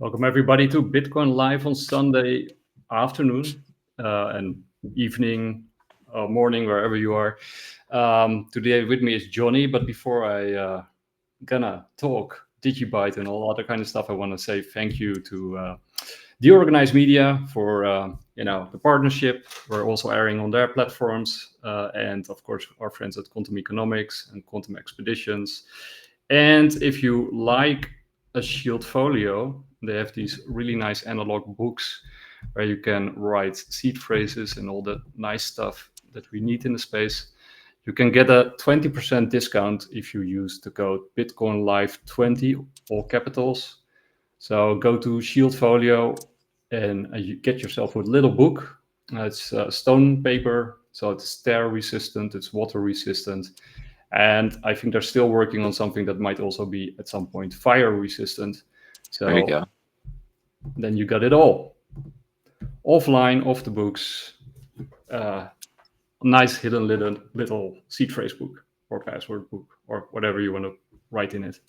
Welcome everybody to Bitcoin Live on Sunday afternoon and evening, morning, wherever you are. Today with me is Johnny, but before I gonna talk Digibyte and all other kind of stuff, I want to say thank you to the organized media for the partnership. We're also airing on their platforms, and of course our friends at Quantum Economics and Quantum Expeditions. And if you like a Shield folio, they have these really nice analog books where you can write seed phrases and all that nice stuff that we need in the space. You can get a 20% discount if you use the code BitcoinLive20, all capitals. So go to Shield Folio and you get yourself a little book. It's stone paper, so it's tear resistant, it's water resistant. And I think they're still working on something that might also be at some point fire resistant. So there you go. Then you got it all. Offline, off the books. Nice hidden little seed phrase book or password book or whatever you want to write in it.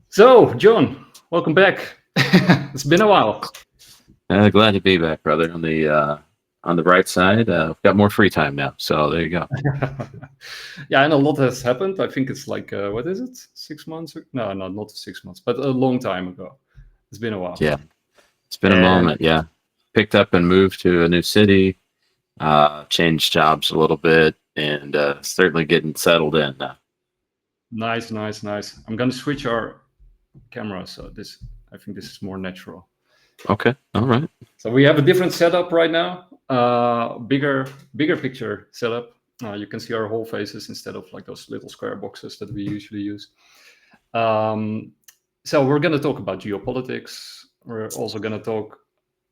So, John, welcome back. It's been a while. Glad to be back, brother. On the bright side, I've got more free time now, so there you go. Yeah, and a lot has happened. I think it's like, what is it? 6 months? No, not 6 months, but a long time ago. It's been a while. Yeah, it's been a moment, yeah. Picked up and moved to a new city, changed jobs a little bit, and certainly getting settled in now. Nice. I'm going to switch our camera, so I think this is more natural. Okay, all right. So we have a different setup right now, bigger picture setup. You can see our whole faces instead of like those little square boxes that we usually use. So we're going to talk about geopolitics. We're also going to talk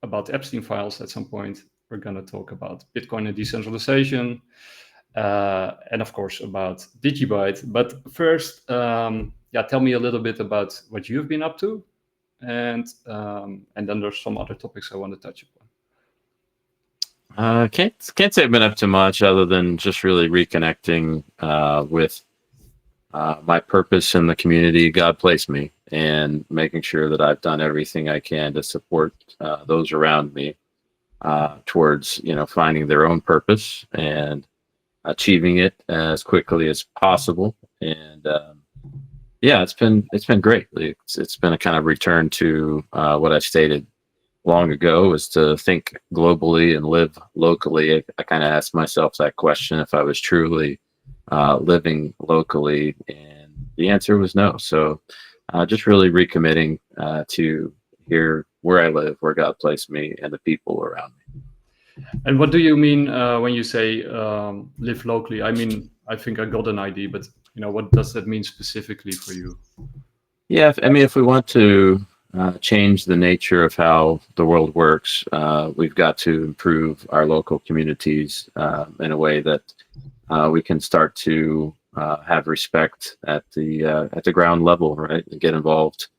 about Epstein files at some point. We're going to talk about Bitcoin and decentralization, and of course about Digibyte. But first, tell me a little bit about what you've been up to. And then there's some other topics I want to touch upon. Can't say I've been up to much other than just really reconnecting with my purpose in the community God placed me, and making sure that I've done everything I can to support those around me towards finding their own purpose and achieving it as quickly as possible. And yeah, it's been great. It's been a kind of return to what I stated long ago, is to think globally and live locally. I kind of asked myself that question, if I was truly living locally, and the answer was no. So just really recommitting to here where I live, where God placed me, and the people around me. And what do you mean when you say live locally? I mean, I think I got an idea, but what does that mean specifically for you? Yeah, if we want to change the nature of how the world works, we've got to improve our local communities in a way that we can start to have respect at the ground level, right? And get involved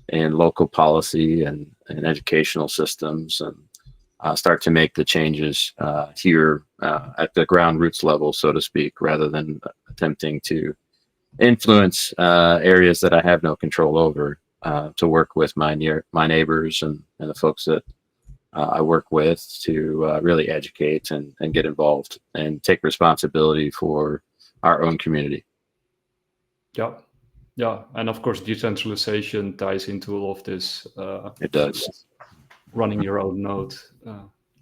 in local policy and educational systems, and start to make the changes here at the ground roots level, so to speak, rather than attempting to influence areas that I have no control over, to work with my neighbors and the folks that I work with to really educate and get involved and take responsibility for our own community. Yeah, and of course decentralization ties into all of this. It does. Running your own node,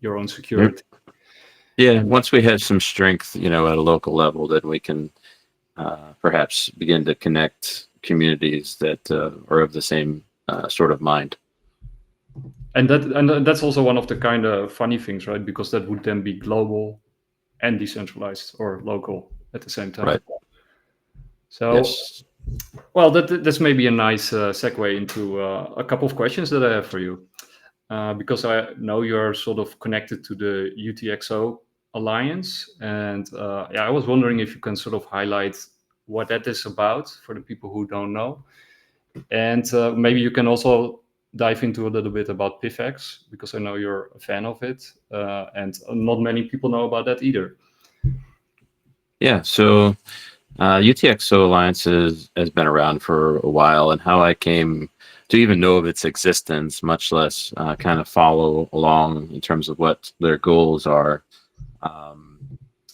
your own security. Yeah, once we have some strength, at a local level, then we can perhaps begin to connect communities that are of the same sort of mind. And that's also one of the kind of funny things, right? Because that would then be global and decentralized, or local at the same time. Right. So, yes. Well, that's maybe a nice segue into a couple of questions that I have for you. Because I know you're sort of connected to the UTXO Alliance. And I was wondering if you can sort of highlight what that is about for the people who don't know. And maybe you can also dive into a little bit about PIVX, because I know you're a fan of it. And not many people know about that either. Yeah, so UTXO Alliance has been around for a while, and how I came even know of its existence, much less kind of follow along in terms of what their goals are,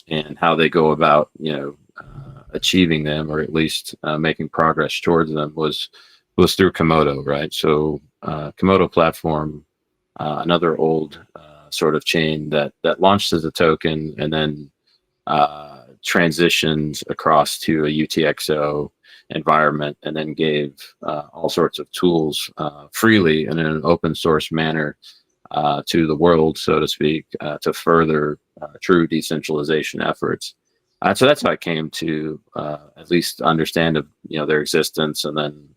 and how they go about, achieving them, or at least making progress towards them, was through KOMODO, right? So KOMODO platform, another old sort of chain that launched as a token and then transitioned across to a UTXO environment, and then gave all sorts of tools freely and in an open source manner to the world, so to speak, to further true decentralization efforts. So that's how I came to at least understand their existence. And then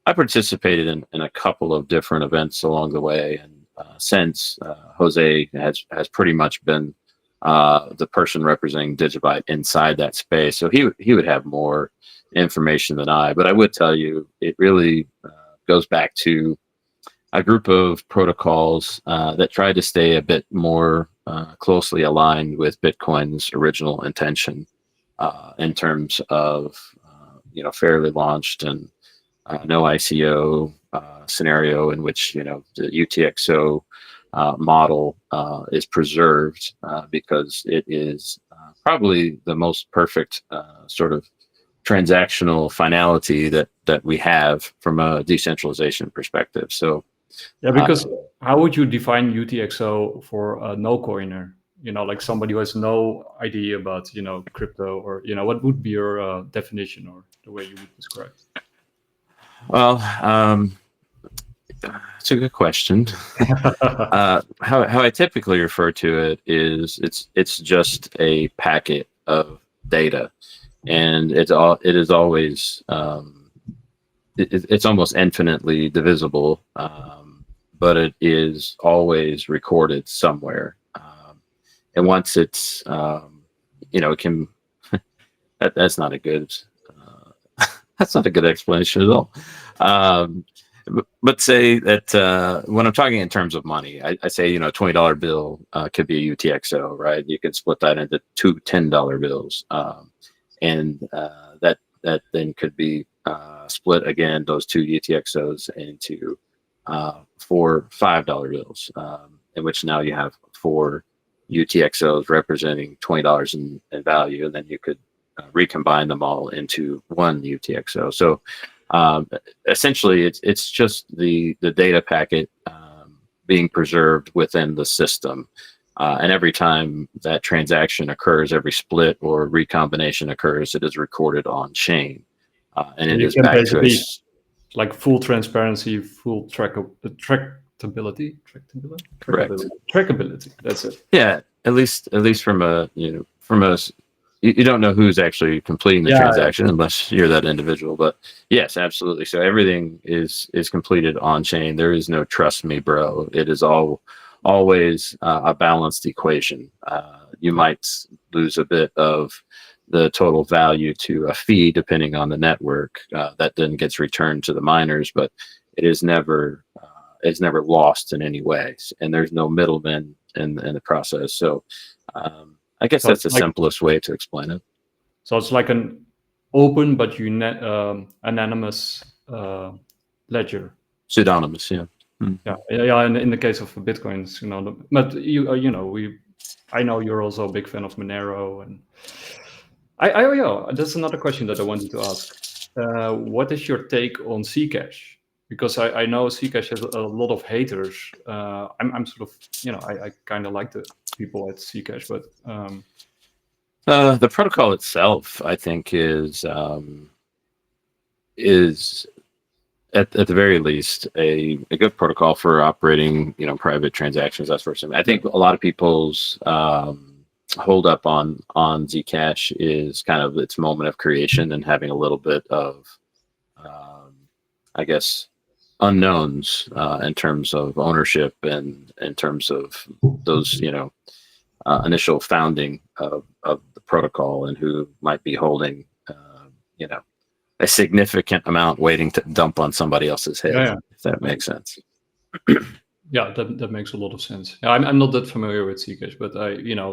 I participated in a couple of different events along the way. And since Jose has pretty much been the person representing Digibyte inside that space. So he would have more information than I, but I would tell you it really goes back to a group of protocols that tried to stay a bit more closely aligned with Bitcoin's original intention in terms of fairly launched and no ICO scenario in which the UTXO model is preserved because it is probably the most perfect sort of transactional finality that we have from a decentralization perspective. So yeah, because how would you define UTXO for a no coiner? Like somebody who has no idea about crypto, or what would be your definition or the way you would describe it? Well, it's a good question. How I typically refer to it is it's just a packet of data, and it is always it's almost infinitely divisible, but it is always recorded somewhere. And once it's it can that's not a good that's not a good explanation at all. But say that when I'm talking in terms of money, I say, a $20 bill could be a UTXO, right? You can split that into two $10 bills. And that then could be split again, those two UTXOs into 4 $5 bills, in which now you have 4 UTXOs representing $20 in value. And then you could recombine them all into one UTXO. So essentially, it's just the data packet being preserved within the system, and every time that transaction occurs, every split or recombination occurs, it is recorded on chain, and it is back to us. Like full transparency, full trackability. Correct. Trackability. That's it. Yeah, at least from a you don't know who's actually completing the transaction unless you're that individual. But yes, absolutely. So everything is completed on chain. There is no trust me, bro. It is always a balanced equation. You might lose a bit of the total value to a fee depending on the network that then gets returned to the miners, but it is never lost in any way, and there's no middleman in the process. So I guess that's the simplest way to explain it. So it's like an open but anonymous ledger. Pseudonymous, yeah. Yeah. And in the case of Bitcoins, but I know you're also a big fan of Monero, and that's another question that I wanted to ask. What is your take on Zcash? Because I know Zcash has a lot of haters. I'm sort of, I kind of like the people at Zcash, but the protocol itself, I think, is at the very least a good protocol for operating, private transactions, that sort of thing. I think a lot of people's hold up on Zcash is kind of its moment of creation and having a little bit of, I guess, unknowns in terms of ownership and in terms of those, initial founding of the protocol and who might be holding, a significant amount waiting to dump on somebody else's head, if that makes sense. Yeah, that makes a lot of sense. Yeah, I'm not that familiar with Zcash, but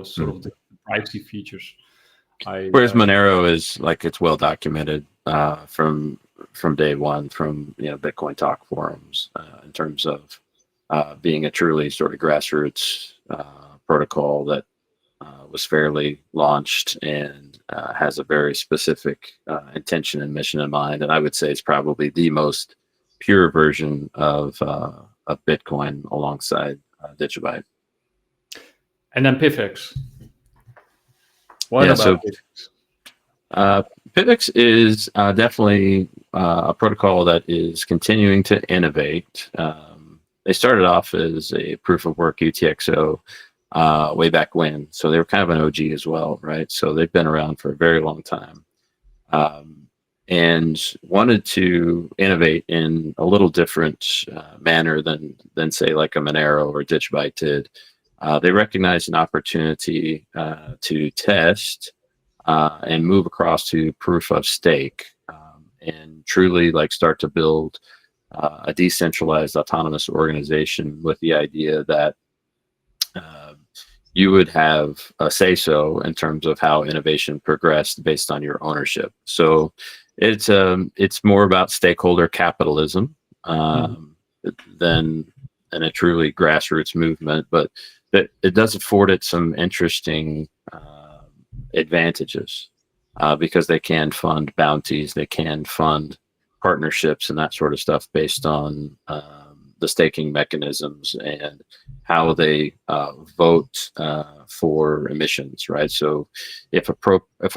sort of the privacy features. Whereas Monero is like, it's well documented from from day one, from Bitcoin talk forums, in terms of being a truly sort of grassroots protocol that was fairly launched and has a very specific intention and mission in mind. And I would say it's probably the most pure version of Bitcoin alongside Digibyte. And then PIVX. What about PIVX? PIVX is definitely a protocol that is continuing to innovate. They started off as a proof of work UTXO way back when, so they were kind of an OG as well, right? So they've been around for a very long time, and wanted to innovate in a little different manner than say like a Monero or Digibyte did. They recognized an opportunity to test and move across to proof of stake, and truly like start to build a decentralized autonomous organization with the idea that you would have a say-so in terms of how innovation progressed based on your ownership. So it's more about stakeholder capitalism than a truly grassroots movement, but it does afford it some interesting advantages because they can fund bounties, they can fund partnerships and that sort of stuff based on the staking mechanisms and how they vote for emissions, right? So if a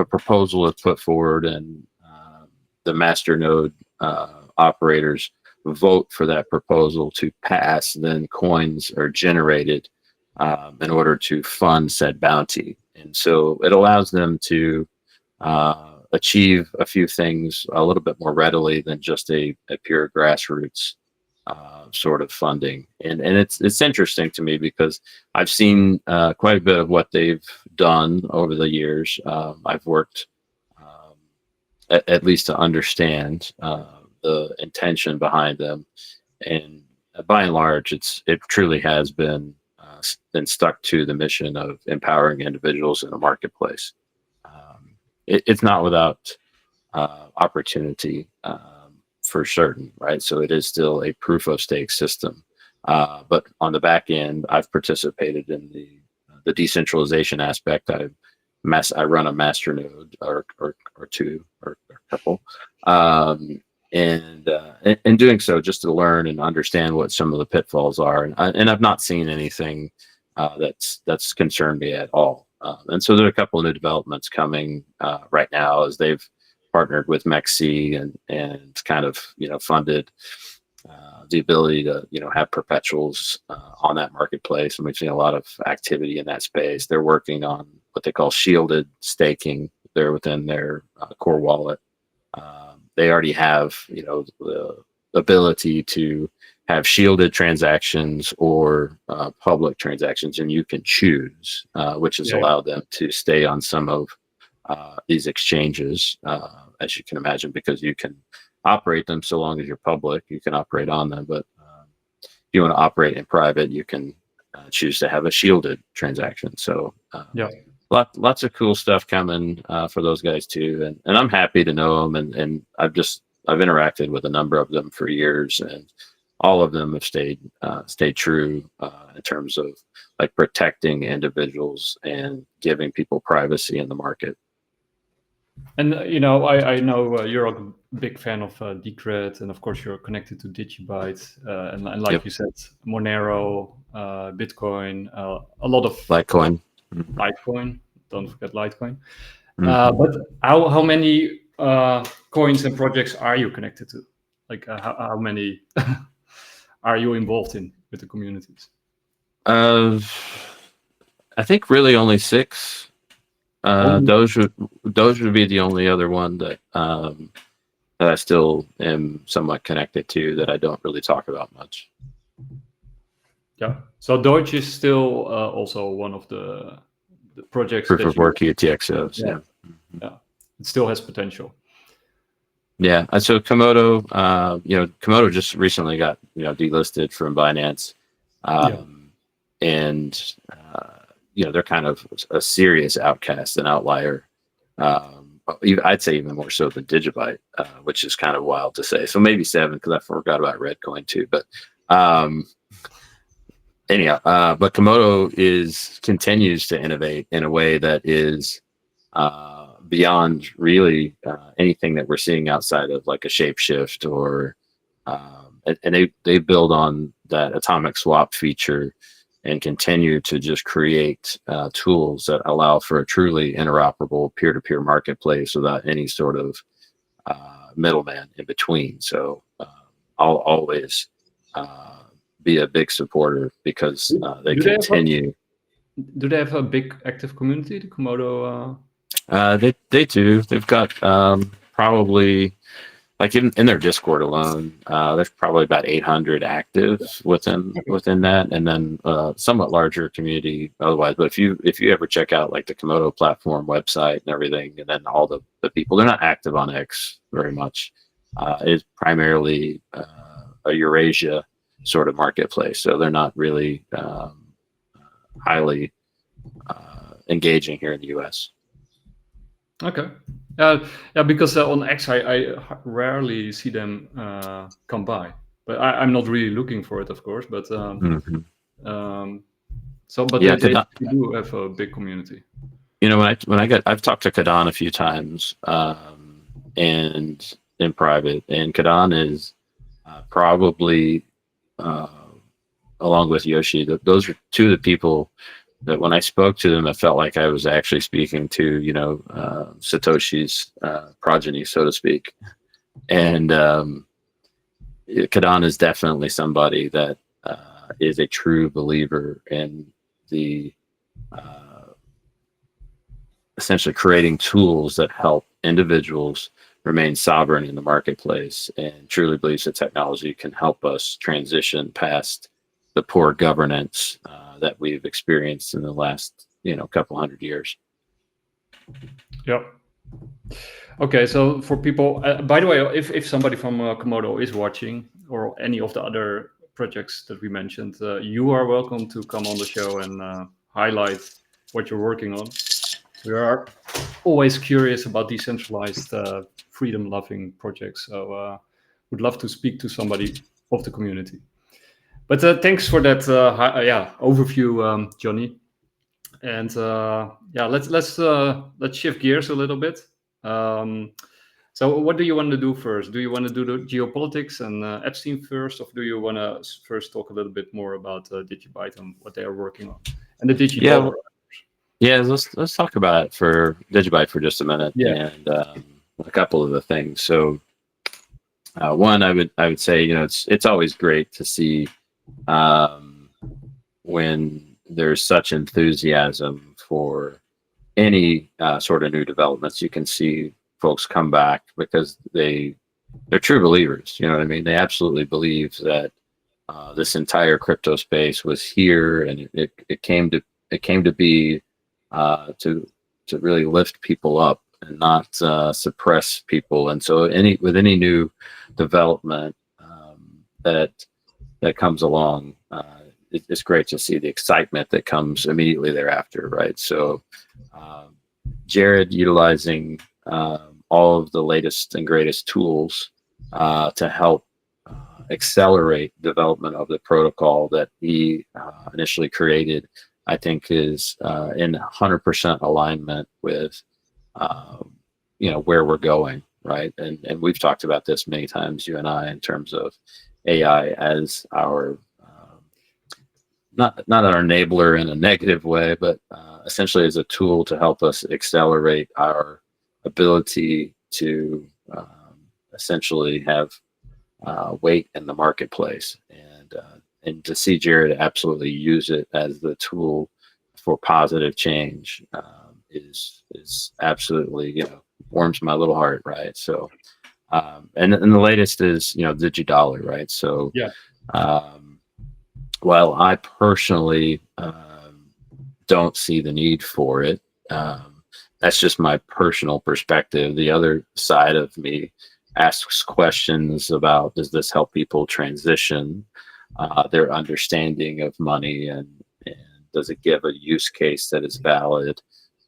proposal is put forward and the masternode operators vote for that proposal to pass, then coins are generated in order to fund said bounty. And so it allows them to achieve a few things a little bit more readily than just a pure grassroots sort of funding. And it's interesting to me because I've seen quite a bit of what they've done over the years. I've worked at least to understand the intention behind them, and by and large, it truly has been stuck to the mission of empowering individuals in a marketplace. It's not without opportunity for certain, right? So it is still a proof of stake system, but on the back end, I've participated in the decentralization aspect. I run a master node or two or a couple, and in doing so, just to learn and understand what some of the pitfalls are, and I've not seen anything that's concerned me at all. And so there are a couple of new developments coming right now as they've partnered with MEXC and kind of funded the ability to have perpetuals on that marketplace, and we've seen a lot of activity in that space. They're working on what they call shielded staking. They're within their core wallet. They already have the ability to have shielded transactions or public transactions, and you can choose, which has allowed them to stay on some of these exchanges, as you can imagine, because you can operate them so long as you're public, you can operate on them. But if you want to operate in private, you can choose to have a shielded transaction. So lots of cool stuff coming for those guys too. And I'm happy to know them. And I've interacted with a number of them for years, and all of them have stayed true in terms of like protecting individuals and giving people privacy in the market. And I know you're a big fan of Decred, and of course you're connected to Digibyte, and like you said, Monero, Bitcoin, a lot of Litecoin. Litecoin. Don't forget Litecoin. But how many coins and projects are you connected to? Like how many are you involved in with the communities? I think really only 6. Those would be the only other one that I still am somewhat connected to, that I don't really talk about much. Yeah. So Doge is still also one of the projects. Proof of work UTXOs. Yeah. It still has potential. Yeah. So KOMODO, KOMODO just recently got delisted from Binance, and they're kind of a serious outcast and outlier I'd say even more so than Digibyte, which is kind of wild to say. So maybe 7, because I forgot about Redcoin too. But anyhow, but KOMODO continues to innovate in a way that is beyond really anything that we're seeing outside of like a shapeshift or and they build on that atomic swap feature and continue to just create tools that allow for a truly interoperable peer-to-peer marketplace without any sort of middleman in between. So I'll always be a big supporter because they continue. Do they have a big active community, the KOMODO? They do. They've got probably, like in their Discord alone, there's probably about 800 active within that, and then somewhat larger community otherwise. But if you ever check out like the KOMODO platform website and everything, and then all the people, they're not active on X very much. It's primarily a Eurasia sort of marketplace, so they're not really highly engaging here in the US. Okay. Yeah, because on X I rarely see them come by, but I'm not really looking for it, of course. But so, but yeah, they do have a big community. You know, I've talked to Kadan a few times, and in private, and Kadan is probably along with Yoshi, those are two of the people that when I spoke to them, I felt like I was actually speaking to, you know, Satoshi's progeny, so to speak. And Kadan is definitely somebody that is a true believer in the essentially creating tools that help individuals remain sovereign in the marketplace, and truly believes that technology can help us transition past the poor governance that we've experienced in the last, you know, couple hundred years. Yeah. Okay, so for people, by the way, if somebody from KOMODO is watching, or any of the other projects that we mentioned, you are welcome to come on the show and highlight what you're working on. We are always curious about decentralized, freedom-loving projects, so would love to speak to somebody of the community. But thanks for that overview, Johnny. And yeah, let's shift gears a little bit. So what do you want to do first? Do you want to do the geopolitics and Epstein first, or do you want to first talk a little bit more about Digibyte and what they are working on and the DigiDollar? Yeah, let's talk about it for Digibyte for just a minute, and a couple of the things. So one, I would say, you know, it's always great to see when there's such enthusiasm for any sort of new developments. You can see folks come back because they're true believers. You know what I mean? They absolutely believe that this entire crypto space was here, and it came to be to really lift people up and not suppress people. And so with any new development that comes along, it's great to see the excitement that comes immediately thereafter, right? So Jared utilizing all of the latest and greatest tools to help accelerate development of the protocol that he initially created, I think is in 100% alignment with you know, where we're going, right? And we've talked about this many times, you and I, in terms of AI as our not our enabler in a negative way, but essentially as a tool to help us accelerate our ability to essentially have weight in the marketplace, and to see Jared absolutely use it as the tool for positive change is absolutely, you know, warms my little heart, right? So and the latest is, you know, DigiDollar, right? So yeah. While I personally don't see the need for it, that's just my personal perspective. The other side of me asks questions about, does this help people transition their understanding of money, and does it give a use case that is valid?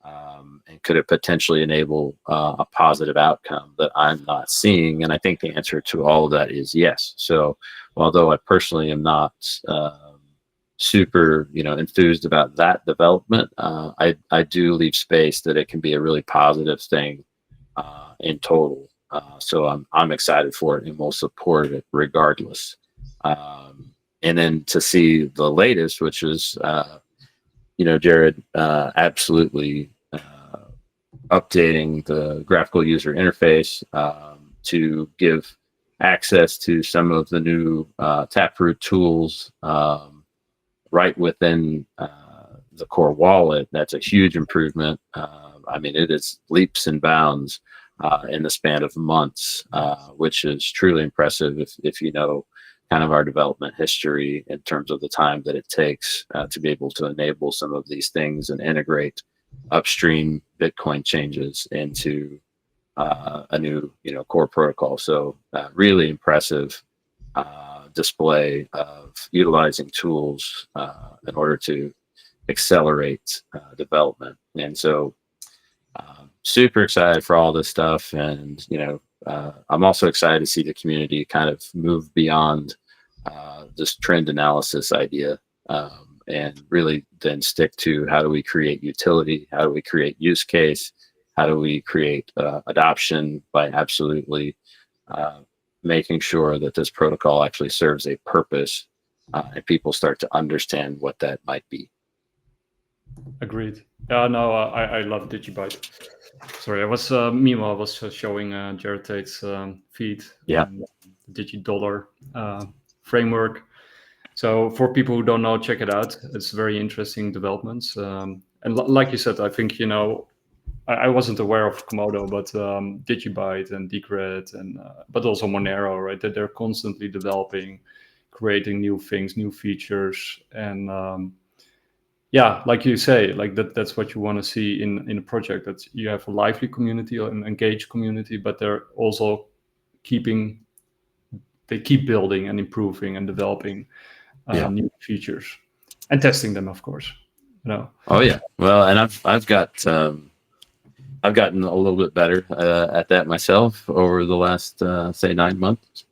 And could it potentially enable a positive outcome that I'm not seeing? And I think the answer to all of that is yes. So although I personally am not super, enthused about that development, I do leave space that it can be a really positive thing in total. So I'm excited for it and will support it regardless. And then to see the latest, which is, Jared absolutely updating the graphical user interface to give access to some of the new Taproot tools right within the core wallet. That's a huge improvement. I mean, it is leaps and bounds in the span of months, which is truly impressive if you know kind of our development history in terms of the time that it takes to be able to enable some of these things and integrate upstream Bitcoin changes into a new, core protocol. So really impressive display of utilizing tools in order to accelerate development. And so super excited for all this stuff. And, I'm also excited to see the community kind of move beyond this trend analysis idea and really then stick to how do we create utility? How do we create use case? How do we create adoption by absolutely making sure that this protocol actually serves a purpose and people start to understand what that might be. Agreed. Yeah, no, I love Digibyte. Sorry, meanwhile I was showing Jared Tate's feed. Yeah. DigiDollar framework. So for people who don't know, check it out. It's very interesting developments. And like you said, I think, I wasn't aware of KOMODO, but Digibyte and Decred and but also MONERO, right? That they're constantly developing, creating new things, new features, and yeah, like you say, like that's what you want to see in a project, that you have a lively community or an engaged community, but they're also keep building and improving and developing new features and testing them, of course. Oh yeah. Well, and I've gotten a little bit better at that myself over the last say 9 months,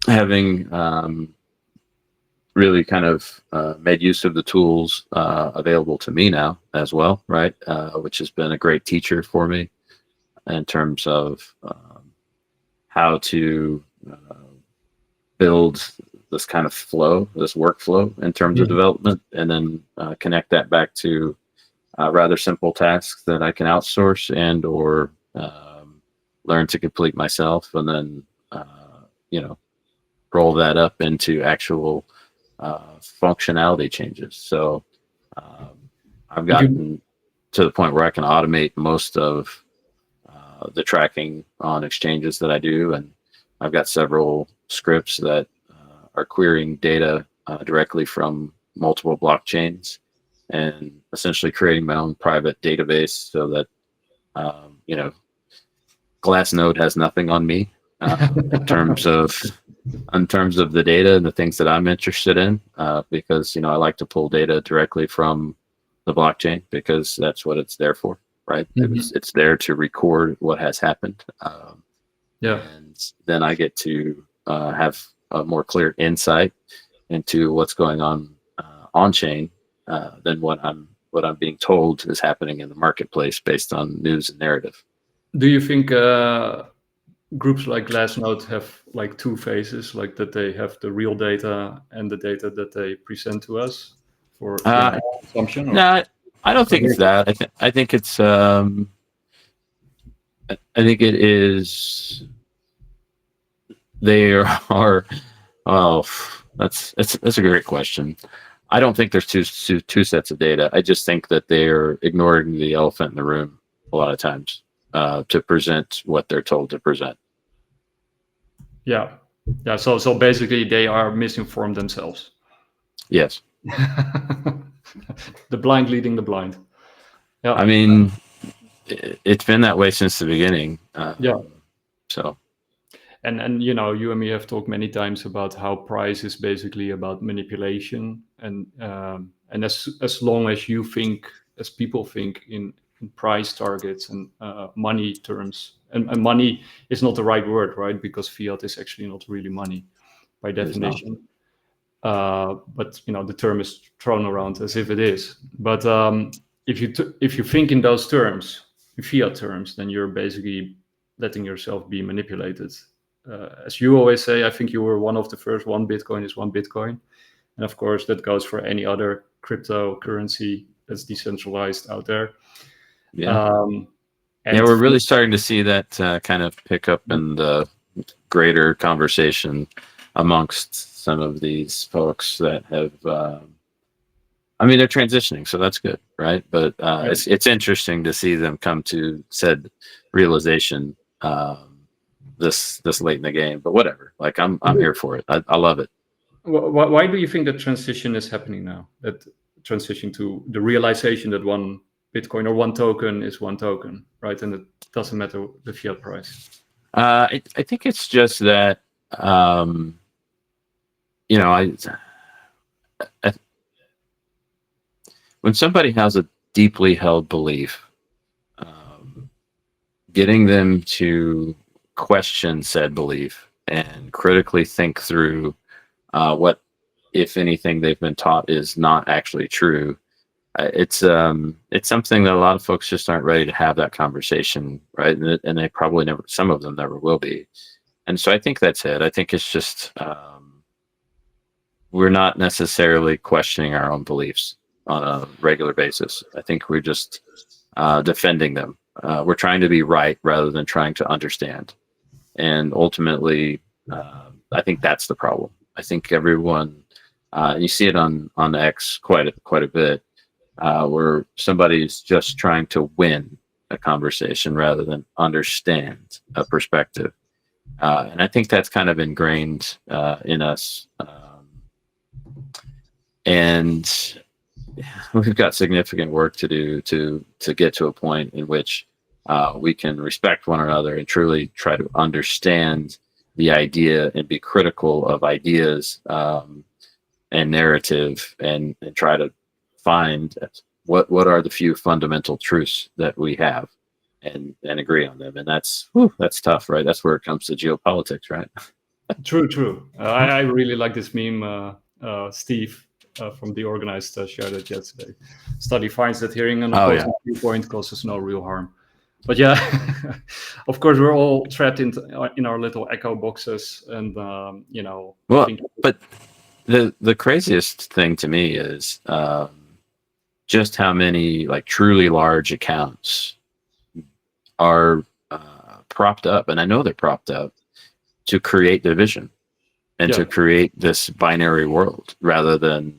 having really kind of made use of the tools available to me now as well, right? Which has been a great teacher for me in terms of how to build this kind of flow, this workflow in terms of development, and then connect that back to rather simple tasks that I can outsource and or learn to complete myself, and then roll that up into actual functionality changes. So I've gotten to the point where I can automate most of the tracking on exchanges that I do, and I've got several scripts that are querying data directly from multiple blockchains and essentially creating my own private database so that Glassnode has nothing on me in terms of the data and the things that I'm interested in, because I like to pull data directly from the blockchain because that's what it's there for, right? It's there to record what has happened, and then I get to have a more clear insight into what's going on chain than what I'm being told is happening in the marketplace based on news and narrative. Do you think groups like Glassnode have like two phases, like that they have the real data and the data that they present to us for consumption? No, I don't think it's that. I think it's I think it is. They are. Oh, that's a great question. I don't think there's two sets of data. I just think that they're ignoring the elephant in the room a lot of times to present what they're told to present. Yeah. So basically, they are misinformed themselves. Yes. The blind leading the blind. Yeah. I mean, it's been that way since the beginning. So. And you and me have talked many times about how price is basically about manipulation, and as long as you think as people think in price targets and money terms. And money is not the right word, right? Because fiat is actually not really money by definition. But the term is thrown around as if it is. But if you think in those terms, in fiat terms, then you're basically letting yourself be manipulated. As you always say, I think you were one of the first. 1 Bitcoin is 1 Bitcoin, and of course that goes for any other cryptocurrency that's decentralized out there. We're really starting to see that kind of pick up in the greater conversation amongst some of these folks that have they're transitioning, so that's good, right? But it's interesting to see them come to said realization this late in the game. But whatever, like I'm here for it. I love it. Why do you think that transition is happening now? That transition to the realization that 1 Bitcoin or 1 token is 1 token, right? And it doesn't matter the fiat price. I think it's just that when somebody has a deeply held belief, getting them to question said belief and critically think through what, if anything, they've been taught is not actually true. It's something that a lot of folks just aren't ready to have that conversation, right? And they probably never, some of them never will be. And so I think that's it. I think it's just we're not necessarily questioning our own beliefs on a regular basis. I think we're just defending them. We're trying to be right rather than trying to understand. And ultimately, I think that's the problem. I think everyone, you see it on X quite a bit, where somebody's just trying to win a conversation rather than understand a perspective. And I think that's kind of ingrained in us. And we've got significant work to do to get to a point in which we can respect one another and truly try to understand the idea and be critical of ideas and narrative and try to find what are the few fundamental truths that we have and agree on them. And that's tough, right? That's where it comes to geopolitics, right? True. I really like this meme, Steve from The Organized shared it yesterday. Study finds that hearing an opposing viewpoint causes no real harm. But yeah, of course, we're all trapped in our little echo boxes, and Well, but the craziest thing to me is just how many like truly large accounts are propped up, and I know they're propped up to create division and to create this binary world rather than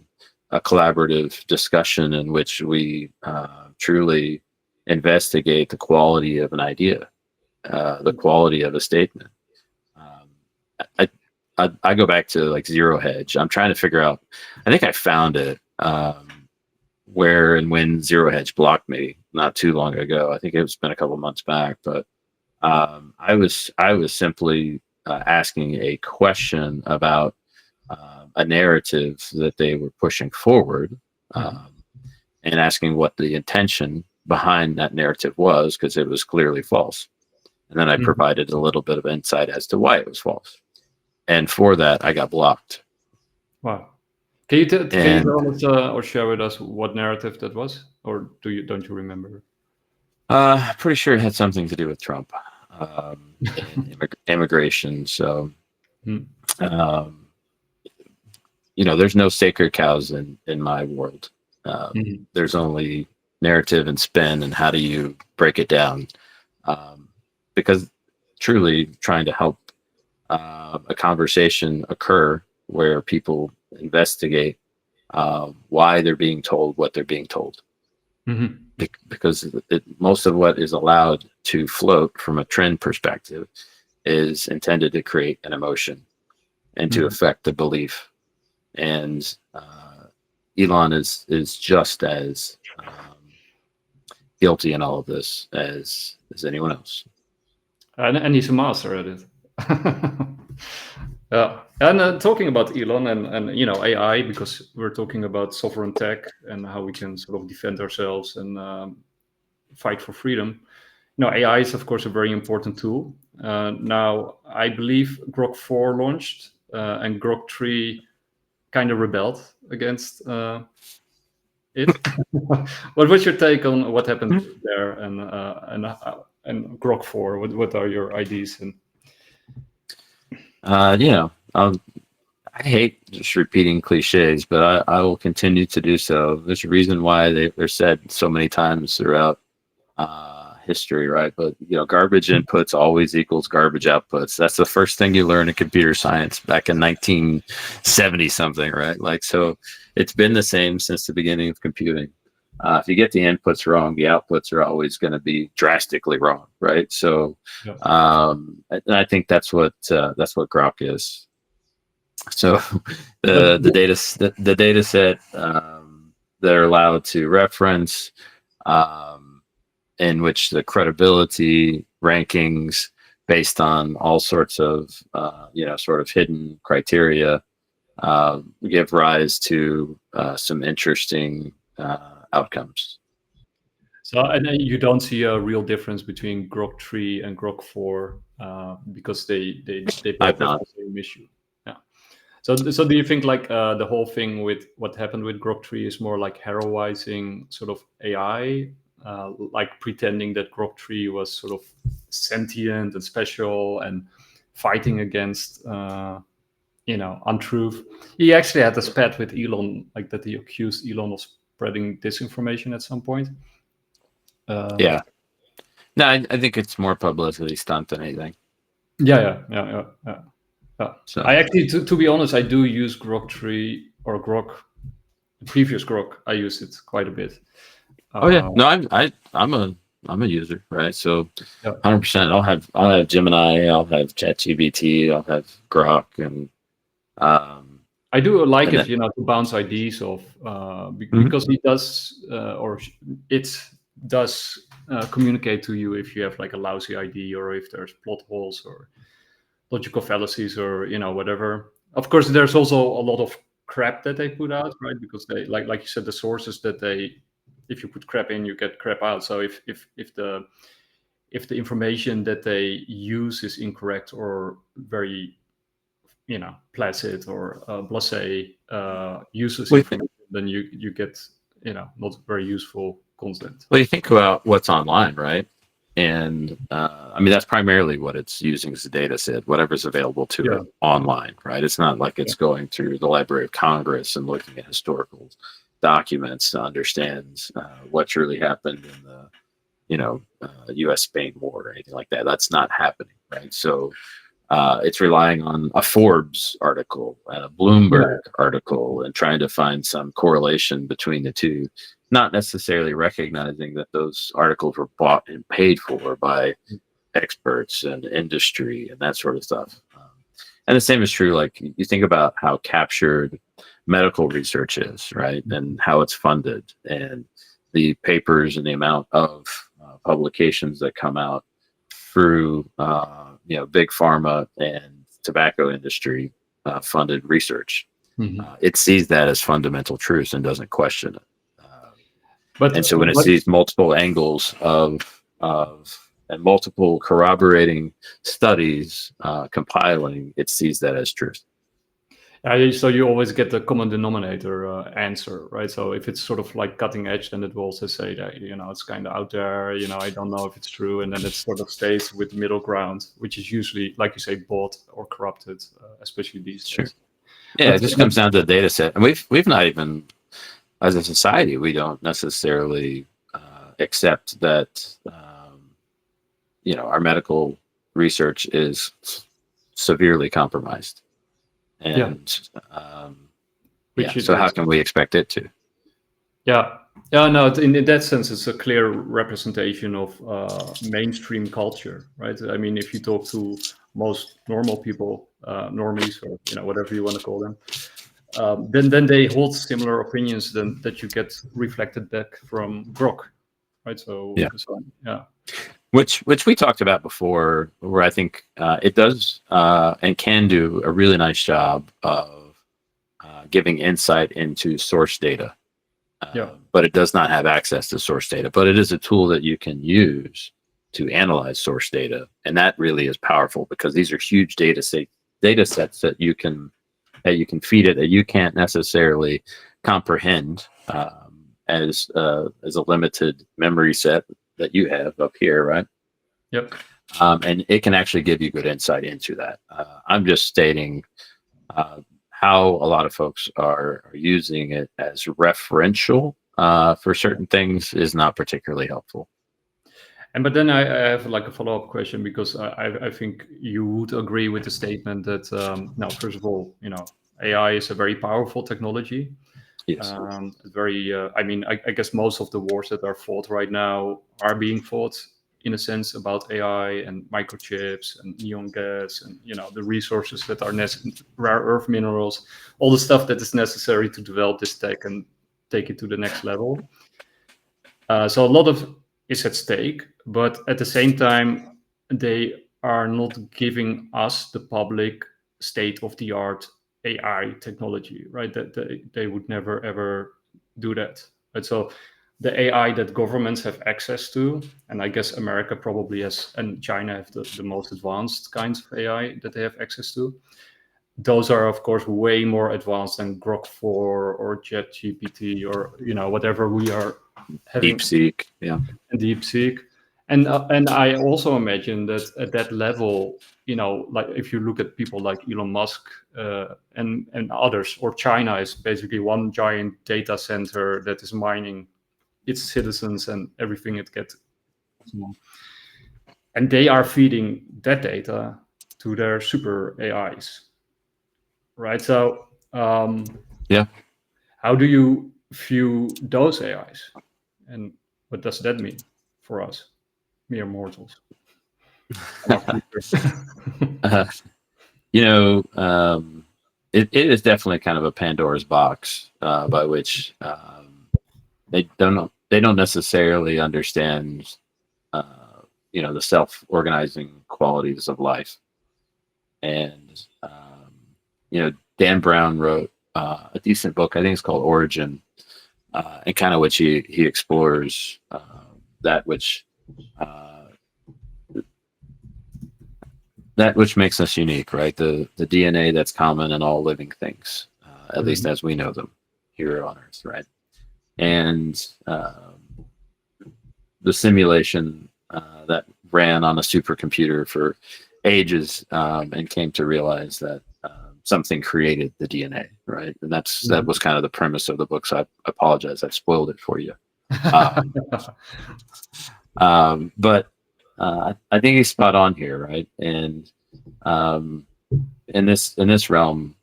a collaborative discussion in which we truly investigate the quality of an idea, the quality of a statement. I go back to like Zero Hedge. I'm trying to figure out, I think I found it where and when Zero Hedge blocked me not too long ago. I think it's been a couple months back, but I was simply asking a question about a narrative that they were pushing forward, and asking what the intention behind that narrative was, because it was clearly false. And then I provided a little bit of insight as to why it was false. And for that, I got blocked. Wow. Can you tell us or share with us what narrative that was? Or don't you remember? Pretty sure it had something to do with Trump and immigration. So, there's no sacred cows in my world. There's only narrative and spin, and how do you break it down? Because truly trying to help a conversation occur where people investigate why they're being told what they're being told. Because most of what is allowed to float from a trend perspective is intended to create an emotion and to affect the belief. And Elon is just as guilty in all of this as anyone else. And he's a master at it. And talking about Elon and AI, because we're talking about sovereign tech and how we can sort of defend ourselves and fight for freedom. AI is of course a very important tool. Now, I believe Grok 4 launched and Grok 3 kind of rebelled against it. What was your take on what happened there and Grok 4? What are your ideas? And I hate just repeating cliches, but I will continue to do so. There's a reason why they're said so many times throughout history, right? But garbage inputs always equals garbage outputs. That's the first thing you learn in computer science back in 1970 something, right? Like, so it's been the same since the beginning of computing. If you get the inputs wrong, the outputs are always going to be drastically wrong, right? So, and I think that's what Grok is. So the data set they're allowed to reference, in which the credibility rankings based on all sorts of sort of hidden criteria give rise to some interesting outcomes. So, and you don't see a real difference between Grok 3 and Grok 4 because they both have the same issue. Yeah. So do you think like the whole thing with what happened with Grok 3 is more like heroizing sort of AI, like pretending that Grok 3 was sort of sentient and special and fighting against untruth? He actually had a spat with Elon, like that he accused Elon of spreading disinformation at some point. No, I think it's more publicity stunt than anything. Yeah. So. I actually, to be honest, I do use Grok 3 or Grok, the previous Grok. I use it quite a bit. No, I'm a user, right? So 100%. I'll have Gemini, I'll have ChatGPT, I'll have Grok, and I do like it, to bounce ideas off because it does or it does communicate to you if you have like a lousy ID or if there's plot holes or logical fallacies or whatever. Of course, there's also a lot of crap that they put out, right? Because they like you said, the sources that if you put crap in, you get crap out. So if the information that they use is incorrect or very placid or blasé useless information, then you get not very useful content. Well, you think about what's online, right? And I mean, that's primarily what it's using as a data set, whatever's available to it online, right? It's not like it's going through the Library of Congress and looking at historical documents to understand what truly happened in the U.S.-Spain war or anything like that. That's not happening, right? So it's relying on a Forbes article and a Bloomberg article and trying to find some correlation between the two, not necessarily recognizing that those articles were bought and paid for by experts and industry and that sort of stuff. And the same is true, like you think about how captured medical research is, right? And how it's funded and the papers and the amount of publications that come out through big pharma and tobacco industry funded research. It sees that as fundamental truth and doesn't question it. And so when it sees multiple angles of and multiple corroborating studies compiling, it sees that as truth. So you always get the common denominator answer, right? So if it's sort of like cutting edge, then it will also say that, it's kind of out there, I don't know if it's true. And then it sort of stays with the middle ground, which is usually, like you say, bought or corrupted, especially these days. Yeah, it just comes down to the data set. And we've not even, as a society, we don't necessarily accept that, our medical research is severely compromised. And so how can we expect it to? No, in that sense, it's a clear representation of mainstream culture, right? I mean, if you talk to most normal people, normies, or whatever you want to call them, then they hold similar opinions that you get reflected back from Grok, right? So which we talked about before, where I think it does and can do a really nice job of giving insight into source data. But it does not have access to source data. But it is a tool that you can use to analyze source data, and that really is powerful because these are huge data sets that you can feed it that you can't necessarily comprehend as a limited memory set that you have up here, right? Yep. And it can actually give you good insight into that. I'm just stating how a lot of folks are using it as referential for certain things is not particularly helpful. But then I have like a follow-up question, because I think you would agree with the statement that now, first of all, AI is a very powerful technology. Yes. I guess most of the wars that are fought right now are being fought in a sense about AI and microchips and neon gas and the resources that are rare earth minerals, all the stuff that is necessary to develop this tech and take it to the next level. So a lot of is at stake, but at the same time, they are not giving us, the public, state-of-the-art AI technology, right? That they would never ever do that. Right? So the AI that governments have access to, and I guess America probably has, and China have the most advanced kinds of AI that they have access to. Those are, of course, way more advanced than Grok 4 or ChatGPT or whatever we are having. DeepSeek, yeah. And DeepSeek. And I also imagine that at that level, like if you look at people like Elon Musk and others, or China is basically one giant data center that is mining its citizens and everything it gets. And they are feeding that data to their super AIs, right? So yeah, how do you view those AIs, and what does that mean for us, mere mortals? It is definitely kind of a Pandora's box by which they don't necessarily understand the self-organizing qualities of life. And Dan Brown wrote a decent book, I think it's called Origin, and kind of which he explores that which makes us unique, right? The DNA that's common in all living things, at least as we know them here on Earth, right? And the simulation that ran on a supercomputer for ages and came to realize that something created the DNA, right? And that was kind of the premise of the book. So I apologize, I've spoiled it for you. But I think he's spot on here, right? And in this realm,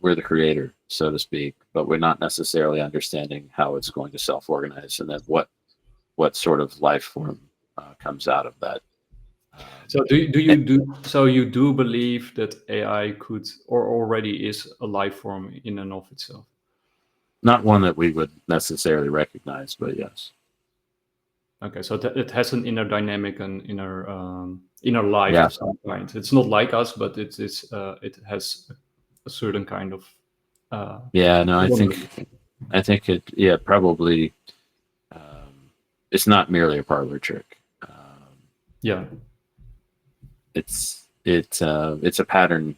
we're the creator, so to speak, but we're not necessarily understanding how it's going to self-organize, and then what sort of life form comes out of that. So you do believe that AI could or already is a life form in and of itself? Not one that we would necessarily recognize, but yes. Okay, so it has an inner dynamic and inner life of some kind. It's not like us, but it has a certain kind of. I think it probably. It's not merely a parlor trick. It's a pattern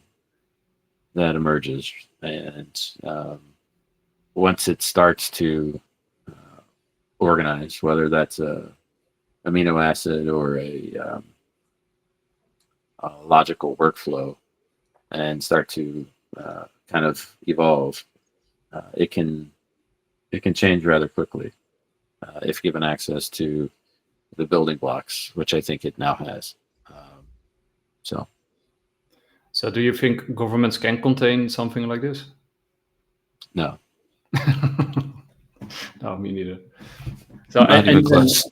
that emerges, and once it starts to organize, whether that's a amino acid or a logical workflow, and start to kind of evolve, it can change rather quickly if given access to the building blocks, which I think it now has. So do you think governments can contain something like this? No. No, me neither. So not even close.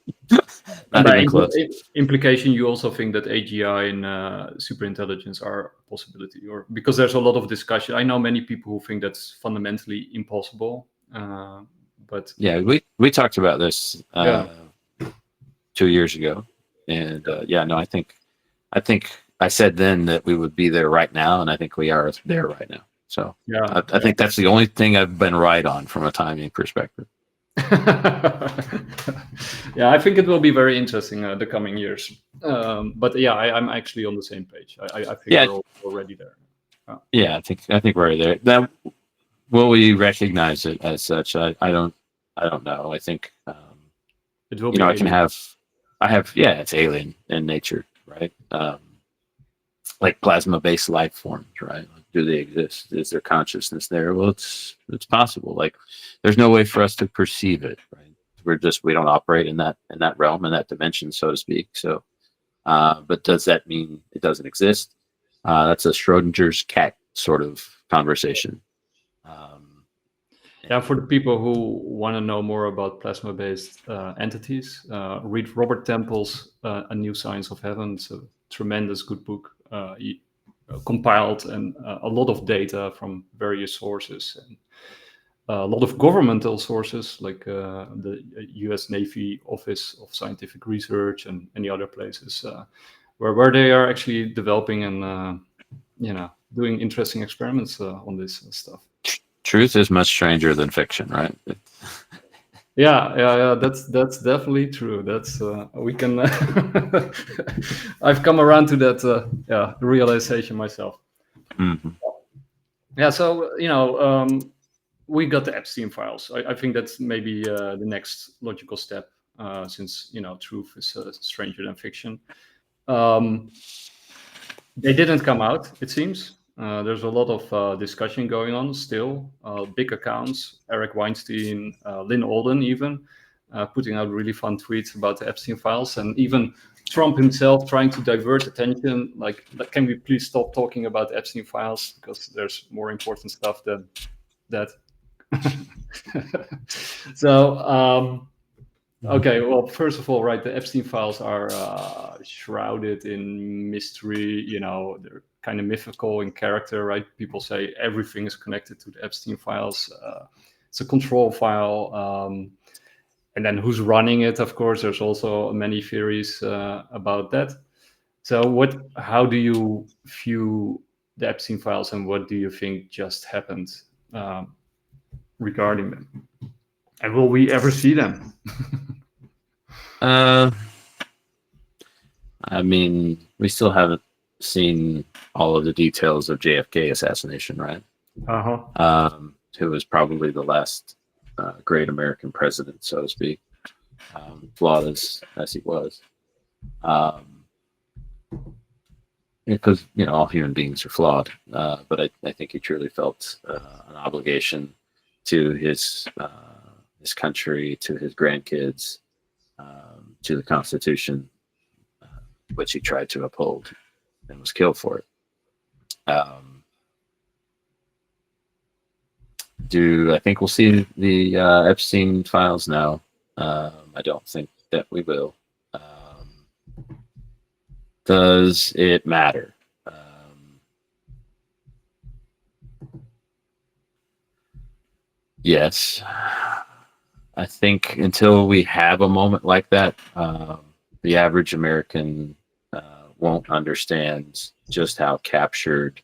Not even close. Implication, you also think that AGI and superintelligence are a possibility, or because there's a lot of discussion. I know many people who think that's fundamentally impossible. But yeah, we talked about this 2 years ago, And I think I said then that we would be there right now, and I think we are there right now. So I think that's the only thing I've been right on from a timing perspective. Yeah, I think it will be very interesting the coming years. But yeah, I'm actually on the same page. I think we're already there. Yeah, I think we're already there. That will we recognize it as such? I don't know. I think it will be. It's alien in nature, right? Like plasma-based life forms, right? Do they exist? Is there consciousness there? Well, it's possible. Like, there's no way for us to perceive it, right? We don't operate in that realm, in that dimension, so to speak. So, but does that mean it doesn't exist? That's a Schrodinger's cat sort of conversation. For the people who want to know more about plasma-based entities, read Robert Temple's A New Science of Heaven. It's a tremendous good book. He compiled and a lot of data from various sources and a lot of governmental sources like the U.S. Navy Office of Scientific Research and any other places where they are actually developing and doing interesting experiments on this stuff. Truth is much stranger than fiction, right? Yeah. That's definitely true. That's we can. I've come around to that realization myself. Mm-hmm. Yeah. So we got the Epstein files. I think that's maybe the next logical step, since truth is stranger than fiction. They didn't come out, it seems. There's a lot of discussion going on still. Big accounts, Eric Weinstein, Lynn Alden even, putting out really fun tweets about the Epstein files. And even Trump himself trying to divert attention, like, can we please stop talking about the Epstein files? Because there's more important stuff than that. So, okay, well, first of all, right, the Epstein files are shrouded in mystery. They're kind of mythical in character, right? People say everything is connected to the Epstein files. It's a control file. And then who's running it? Of course, there's also many theories about that. So how do you view the Epstein files, and what do you think just happened regarding them? And will we ever see them? I mean, we still haven't seen all of the details of JFK assassination, right? Who was probably the last great American president, so to speak, flawed as he was. Because all human beings are flawed, but I think he truly felt an obligation to his country, to his grandkids, to the Constitution, which he tried to uphold and was killed for it. Do I think we'll see the Epstein files now? I don't think that we will. Does it matter? Yes. I think until we have a moment like that, the average American won't understand just how captured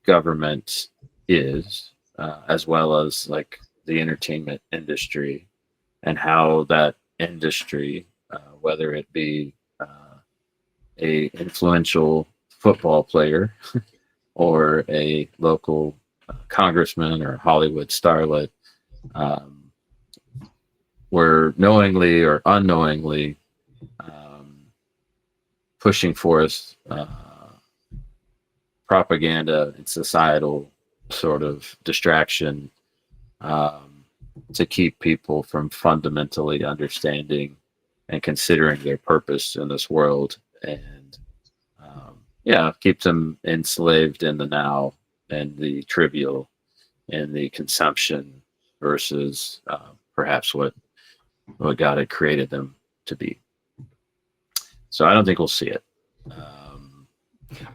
government is, as well as like the entertainment industry, and how that industry, whether it be a influential football player or a local congressman or Hollywood starlet, were knowingly or unknowingly pushing forth propaganda and societal sort of distraction to keep people from fundamentally understanding and considering their purpose in this world, and keep them enslaved in the now and the trivial and the consumption versus perhaps what God had created them to be. So I don't think we'll see it.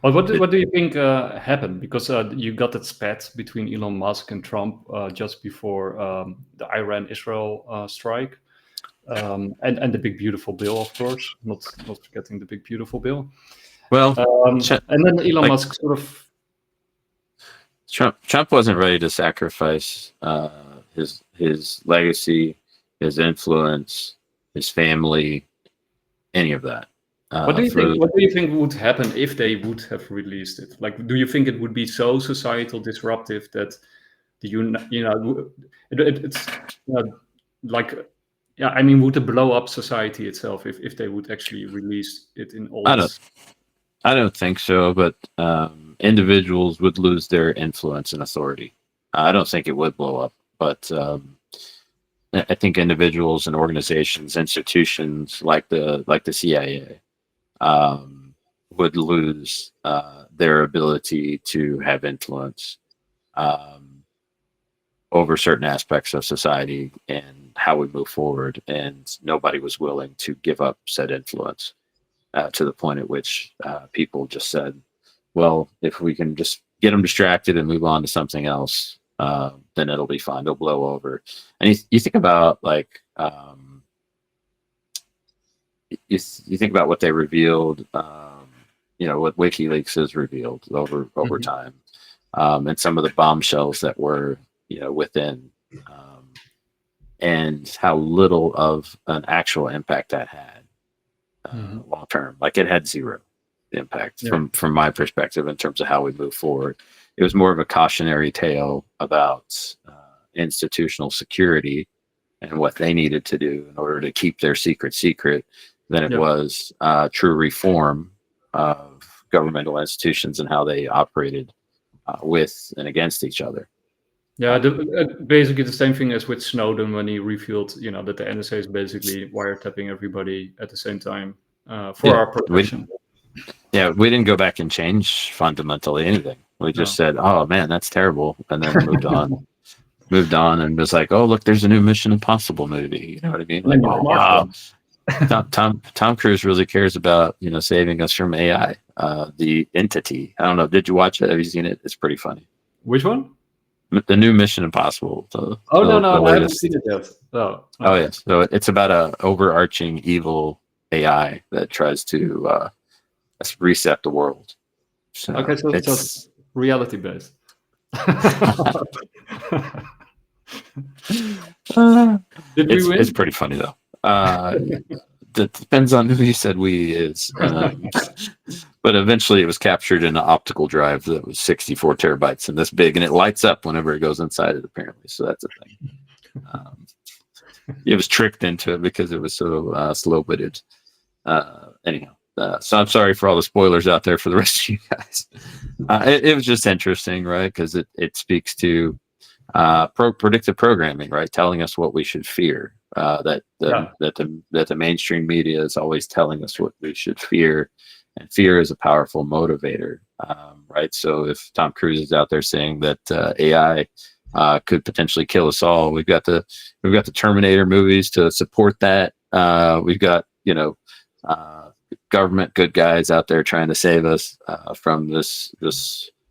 Well, what do you think happened? Because you got that spat between Elon Musk and Trump just before the Iran-Israel strike. And the big beautiful bill, of course, not forgetting the big beautiful bill. Well, and then Elon Musk sort of Trump wasn't ready to sacrifice his legacy, his influence, his family, any of that. What do you think would happen if they would have released it? Like, do you think it would be so societal disruptive that it's like, yeah, I mean, would it blow up society itself if they would actually release it in all? I don't think so, but individuals would lose their influence and authority. I don't think it would blow up, but I think individuals and organizations, institutions like the CIA, would lose their ability to have influence over certain aspects of society and how we move forward. And nobody was willing to give up said influence to the point at which people just said, well, if we can just get them distracted and move on to something else, then it'll be fine. They'll blow over. And you think about like, you think about what they revealed, what WikiLeaks has revealed over time, and some of the bombshells that were, within, and how little of an actual impact that had long term. Like it had zero impact from my perspective in terms of how we move forward. It was more of a cautionary tale about institutional security and what they needed to do in order to keep their secret than it was true reform of governmental institutions and how they operated with and against each other. Yeah, basically the same thing as with Snowden when he revealed, that the NSA is basically wiretapping everybody at the same time for our protection. We didn't go back and change fundamentally anything. We just said, "Oh man, that's terrible," and then moved on. Moved on and was like, "Oh look, there's a new Mission Impossible movie." You know what I mean? Like, oh wow. Tom Cruise really cares about saving us from AI, the entity. I don't know. Did you watch it? Have you seen it? It's pretty funny. Which one? The new Mission Impossible. No, I haven't seen it yet. Oh yes. So it's about a overarching evil AI that tries to reset the world. So okay, so it's reality based. It's pretty funny though. That depends on who you said we is. But eventually it was captured in an optical drive that was 64 terabytes and this big, and it lights up whenever it goes inside it, apparently. So that's a thing. It was tricked into it because it was so slow-witted. Anyhow, so I'm sorry for all the spoilers out there for the rest of you guys. It was just interesting, right? Because it speaks to predictive programming, right? Telling us what we should fear. That the mainstream media is always telling us what we should fear, and fear is a powerful motivator, right? So if Tom Cruise is out there saying that AI could potentially kill us all, we've got the Terminator movies to support that. We've got government good guys out there trying to save us from this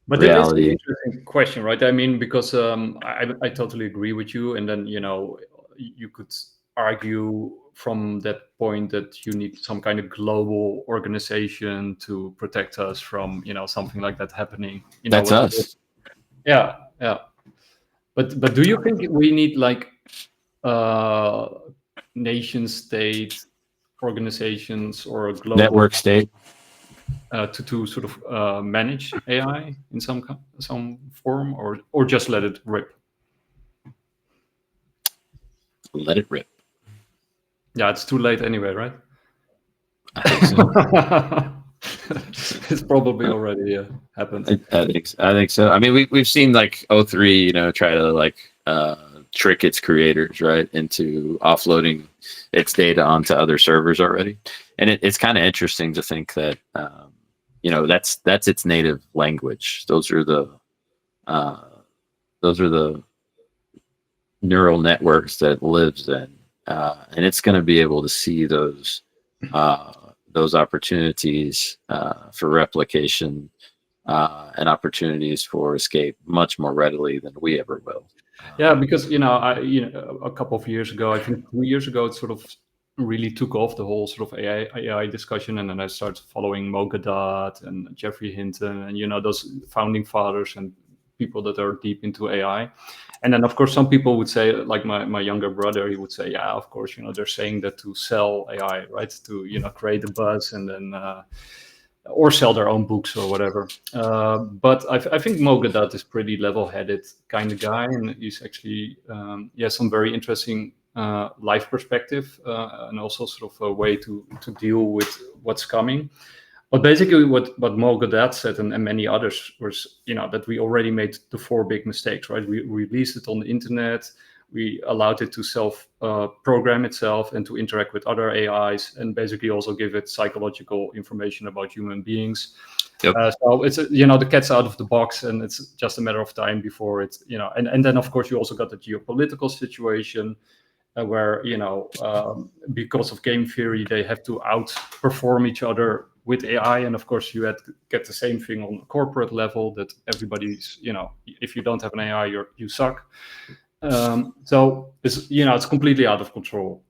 but reality. It is an interesting question, right? I mean, because I totally agree with you, and then you could argue from that point that you need some kind of global organization to protect us from something like that happening. That's us. Yeah. But do you think we need like nation state organizations or a global network state to sort of manage AI in some form, or just let it rip? Let it rip. Yeah, it's too late anyway, right? I think so. It's probably already happened. I think so. I mean, we've seen like O3, try to like trick its creators, right, into offloading its data onto other servers already. And it's kind of interesting to think that that's its native language. Those are the neural networks that it lives in, and it's going to be able to see those opportunities for replication and opportunities for escape much more readily than we ever will. Yeah, because a couple of years ago, I think 2 years ago, it sort of really took off, the whole sort of AI discussion, and then I started following Mo Gadot and Jeffrey Hinton, and those founding fathers and people that are deep into AI. And then, of course, some people would say, like my younger brother, he would say, yeah, of course, they're saying that to sell AI, right? To create a buzz and then or sell their own books or whatever. But I think Mo Gadot is pretty level-headed kind of guy, and he's actually some very interesting life perspective and also sort of a way to deal with what's coming. But basically what Mo Gadot said and many others was, that we already made the 4 big mistakes, right? We released it on the internet. We allowed it to self-program itself and to interact with other AIs, and basically also give it psychological information about human beings. Yep. So it's, the cat's out of the box, and it's just a matter of time before it's, and then, of course, you also got the geopolitical situation where, because of game theory, they have to outperform each other with AI. And of course, you had to get the same thing on a corporate level, that everybody's, if you don't have an AI, you suck. So it's, it's completely out of control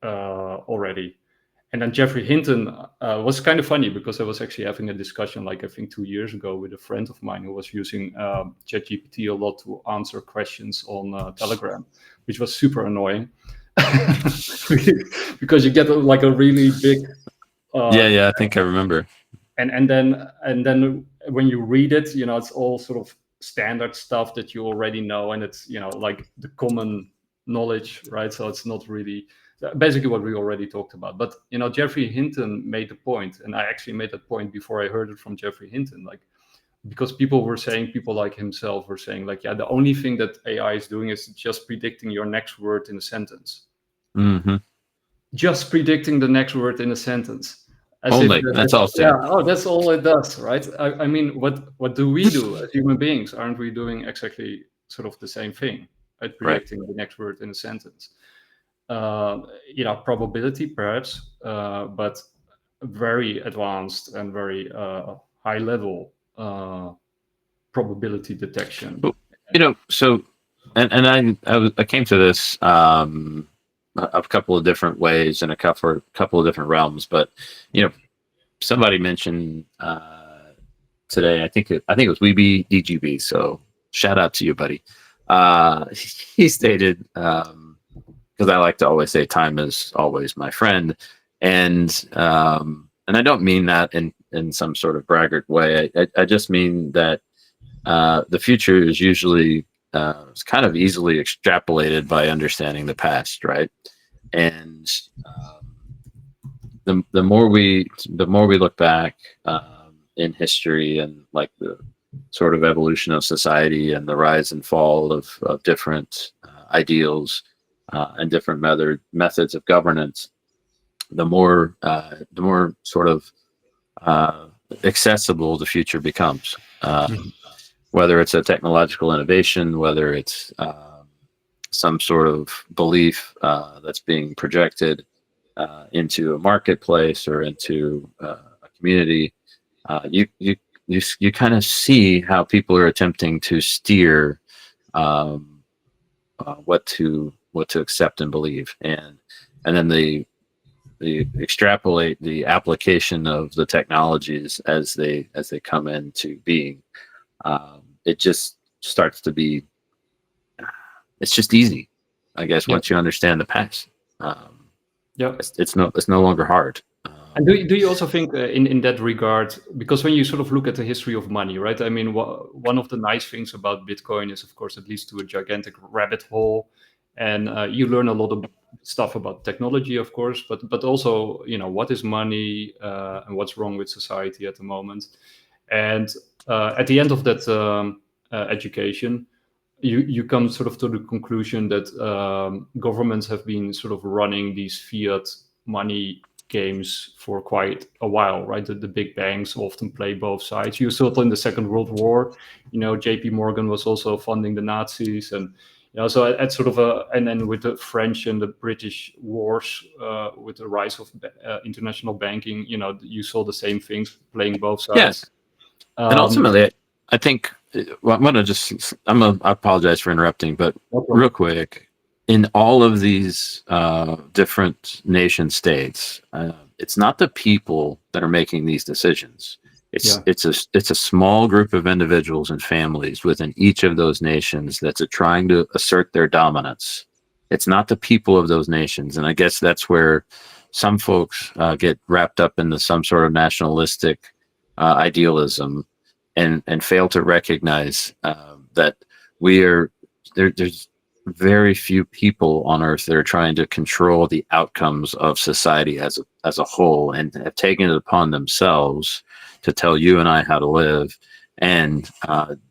already. And then Jeffrey Hinton was kind of funny, because I was actually having a discussion, like I think 2 years ago, with a friend of mine who was using ChatGPT a lot to answer questions on Telegram, which was super annoying. Because you get like a really big I think I remember. And then when you read it, it's all sort of standard stuff that you already know, and it's like the common knowledge, right? So it's not really basically what we already talked about. But Jeffrey Hinton made the point, and I actually made that point before I heard it from Jeffrey Hinton, like, because people like himself were saying, like, yeah, the only thing that AI is doing is just predicting your next word in a sentence. Mm-hmm. Just predicting the next word in a sentence. Only, that's all. Yeah, that's all it does, right? I mean, what do we do as human beings? Aren't we doing exactly sort of the same thing, right? Predicting the next word in a sentence. Probability perhaps, but very advanced and very high level probability detection. So, and I came to this a couple of different ways in a couple of different realms, but somebody mentioned today, I think it was Weeby DGB, so shout out to you, buddy. He stated, because I like to always say time is always my friend, and I don't mean that in some sort of braggart way. I just mean that the future is usually it's kind of easily extrapolated by understanding the past, right? And the more we look back in history, and like the sort of evolution of society and the rise and fall of different ideals and different methods of governance, the more sort of accessible the future becomes. Whether it's a technological innovation, whether it's some sort of belief that's being projected into a marketplace or into a community, you kind of see how people are attempting to steer what to accept and believe, and then they extrapolate the application of the technologies as they come into being. It just starts to be, it's just easy, I guess, once you understand the past. It's no longer hard. And do you also think in that regard, because when you sort of look at the history of money, right? I mean, one of the nice things about Bitcoin is, of course, it leads to a gigantic rabbit hole, and you learn a lot of stuff about technology, of course, but also, what is money and what's wrong with society at the moment. And at the end of that education, you come sort of to the conclusion that governments have been sort of running these fiat money games for quite a while, right? The big banks often play both sides. You saw it in the Second World War. JP Morgan was also funding the Nazis, and so at sort of and then with the French and the British wars, with the rise of international banking, you saw the same things playing both sides. Yes. And ultimately, I think I apologize for interrupting, but real quick, in all of these different nation states, it's not the people that are making these decisions. It's a small group of individuals and families within each of those nations that's trying to assert their dominance. It's not the people of those nations, and I guess that's where some folks get wrapped up into some sort of nationalistic idealism and fail to recognize that we are there's very few people on earth that are trying to control the outcomes of society as a whole, and have taken it upon themselves to tell you and I how to live, and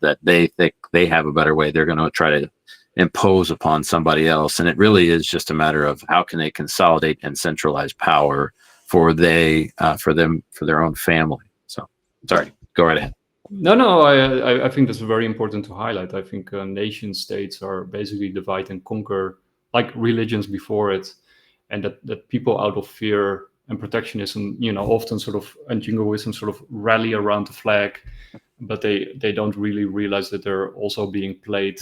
that they think they have a better way. They're going to try to impose upon somebody else, and it really is just a matter of how can they consolidate and centralize power for their own family. So, sorry, go right ahead. No, I think that's very important to highlight. I think nation states are basically divide and conquer, like religions before it, and that people out of fear and protectionism, often sort of, and jingoism sort of rally around the flag, but they don't really realize that they're also being played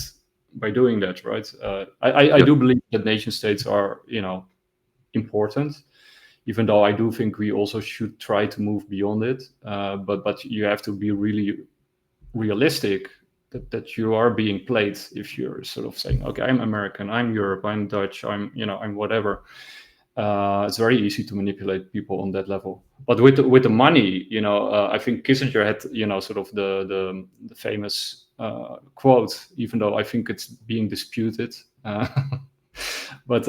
by doing that, right? I do believe that nation states are, important, even though I do think we also should try to move beyond it. But you have to be really realistic that you are being played if you're sort of saying, okay, I'm American, I'm Europe, I'm Dutch, I'm whatever. It's very easy to manipulate people on that level. But with the money, I think Kissinger had, sort of the famous quote, even though I think it's being disputed. But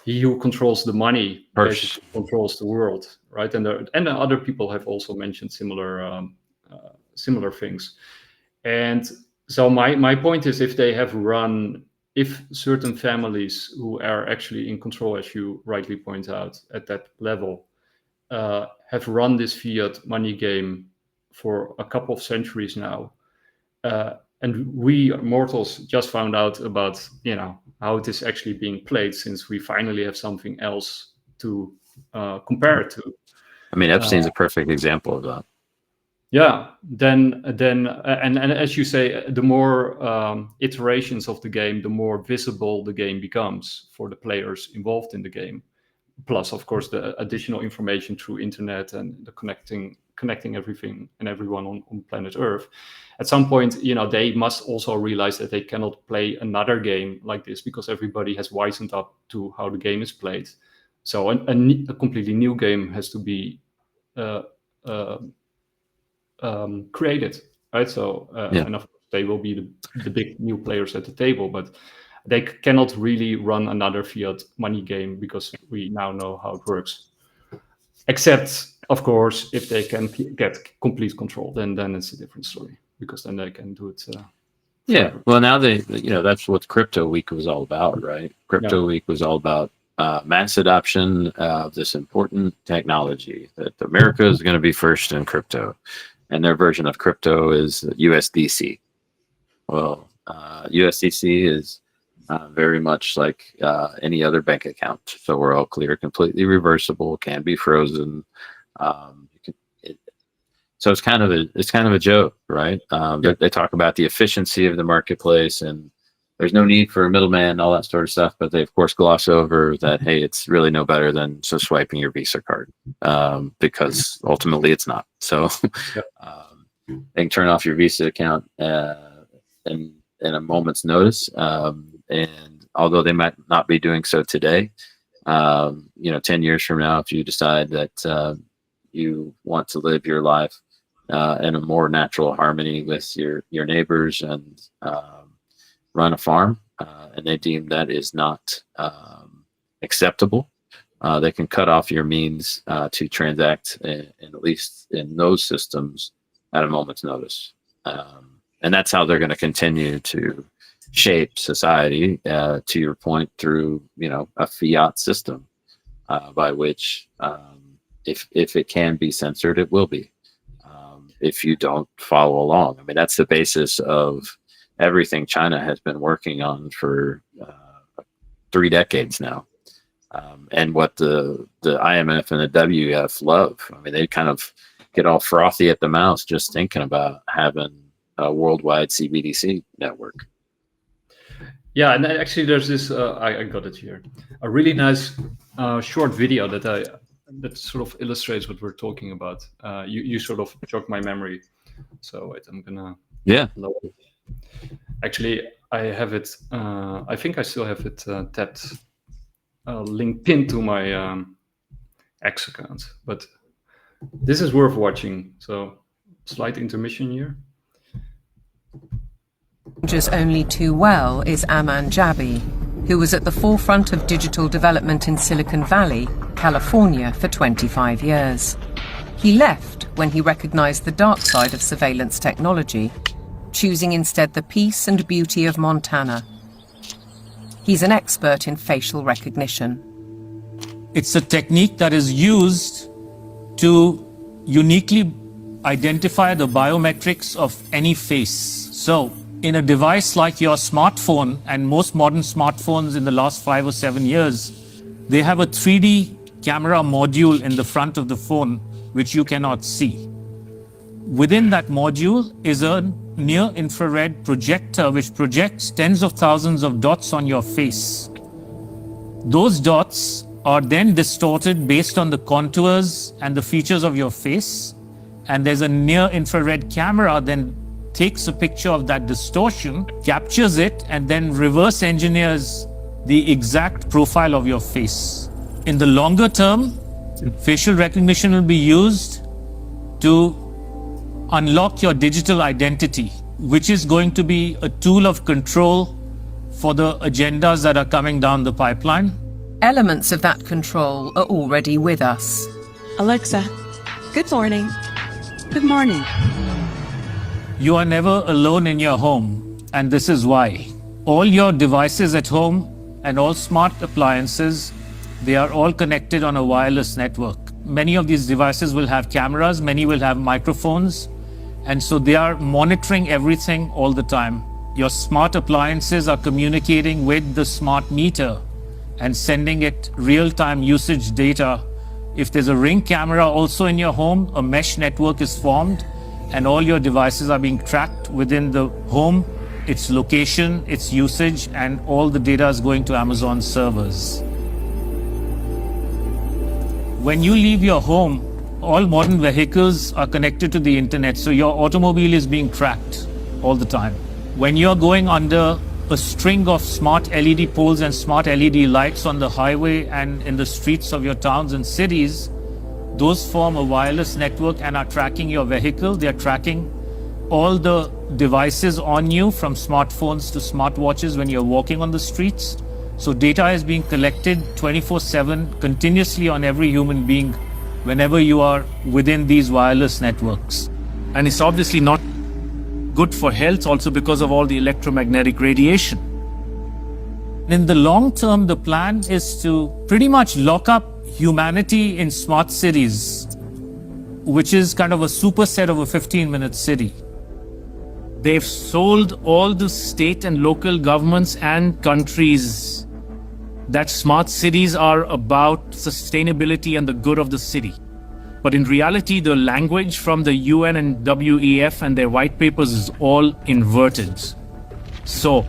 he who controls the money basically controls the world, right? And other people have also mentioned similar things. And so my point is, if certain families who are actually in control, as you rightly point out, at that level, have run this fiat money game for a couple of centuries now, and we mortals just found out about how it is actually being played, since we finally have something else to compare it to. I mean, Epstein's a perfect example of that. Yeah, then and as you say, the more iterations of the game, the more visible the game becomes for the players involved in the game. Plus, of course, the additional information through internet and the connecting everything and everyone on planet Earth. At some point, they must also realize that they cannot play another game like this, because everybody has wisened up to how the game is played. So a completely new game has to be created, right? So and of course they will be the big new players at the table, but they cannot really run another fiat money game, because we now know how it works. Except, of course, if they can get complete control, then it's a different story, because then they can do it. Well, now that's what Crypto Week was all about, right? Crypto Week was all about mass adoption of this important technology, that America is going to be first in crypto, and their version of crypto is USDC. Well, USDC is very much like any other bank account. So we're all clear, completely reversible, can be frozen. So it's kind of a joke, right? They talk about the efficiency of the marketplace, and there's no need for a middleman, all that sort of stuff. But they of course gloss over that, hey, it's really no better than just swiping your Visa card, because ultimately it's not. So they can turn off your Visa account in a moment's notice. And although they might not be doing so today, 10 years from now, if you decide that you want to live your life in a more natural harmony with your neighbors and run a farm, and they deem that is not acceptable, they can cut off your means to transact, at least in those systems, at a moment's notice. And that's how they're going to continue to shape society, to your point, through a fiat system, by which if it can be censored, it will be. If you don't follow along, I mean, that's the basis of everything China has been working on for 3 decades now, and what the IMF and the WF love. I mean, they kind of get all frothy at the mouth just thinking about having a worldwide CBDC network. Yeah, and actually, there's this. I got it here. A really nice short video that sort of illustrates what we're talking about. You sort of jogged my memory, so wait, I'm gonna load it. Actually, I have it. I think I still have it tapped, link pinned to my X account. But this is worth watching. So, slight intermission here. Just only too well is Aman Jabi, who was at the forefront of digital development in Silicon Valley, California, for 25 years. He left when he recognized the dark side of surveillance technology, choosing instead the peace and beauty of Montana. He's an expert in facial recognition. It's a technique that is used to uniquely identify the biometrics of any face. So, in a device like your smartphone, and most modern smartphones in the last 5 or 7 years, they have a 3D camera module in the front of the phone, which you cannot see. Within that module is a near-infrared projector, which projects tens of thousands of dots on your face. Those dots are then distorted based on the contours and the features of your face. And there's a near-infrared camera then takes a picture of that distortion, captures it, and then reverse engineers the exact profile of your face. In the longer term, facial recognition will be used to unlock your digital identity, which is going to be a tool of control for the agendas that are coming down the pipeline. Elements of that control are already with us. Alexa, good morning. Good morning. You are never alone in your home, and this is why. All your devices at home and all smart appliances, they are all connected on a wireless network. Many of these devices will have cameras, many will have microphones, and so they are monitoring everything all the time. Your smart appliances are communicating with the smart meter and sending it real-time usage data. If there's a Ring camera also in your home, a mesh network is formed, and all your devices are being tracked within the home, its location, its usage, and all the data is going to Amazon servers. When you leave your home, all modern vehicles are connected to the internet, so your automobile is being tracked all the time. When you're going under a string of smart LED poles and smart LED lights on the highway and in the streets of your towns and cities, those form a wireless network and are tracking your vehicle. They are tracking all the devices on you, from smartphones to smartwatches when you're walking on the streets. So data is being collected 24/7 continuously on every human being whenever you are within these wireless networks. And it's obviously not good for health also because of all the electromagnetic radiation. In the long term, the plan is to pretty much lock up humanity in smart cities, which is kind of a superset of a 15-minute city. They've sold all the state and local governments and countries that smart cities are about sustainability and the good of the city. But in reality, the language from the UN and WEF and their white papers is all inverted. So,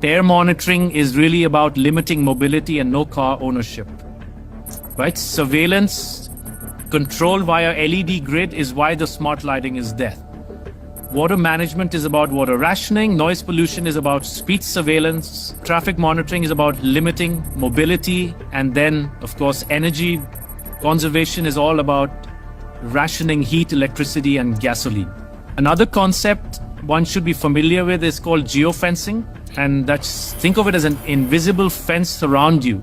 their monitoring is really about limiting mobility and no car ownership. Right? Surveillance, control via LED grid is why the smart lighting is there. Water management is about water rationing, noise pollution is about speed surveillance, traffic monitoring is about limiting mobility, and then, of course, energy conservation is all about rationing heat, electricity, and gasoline. Another concept one should be familiar with is called geofencing, and that's, think of it as an invisible fence around you,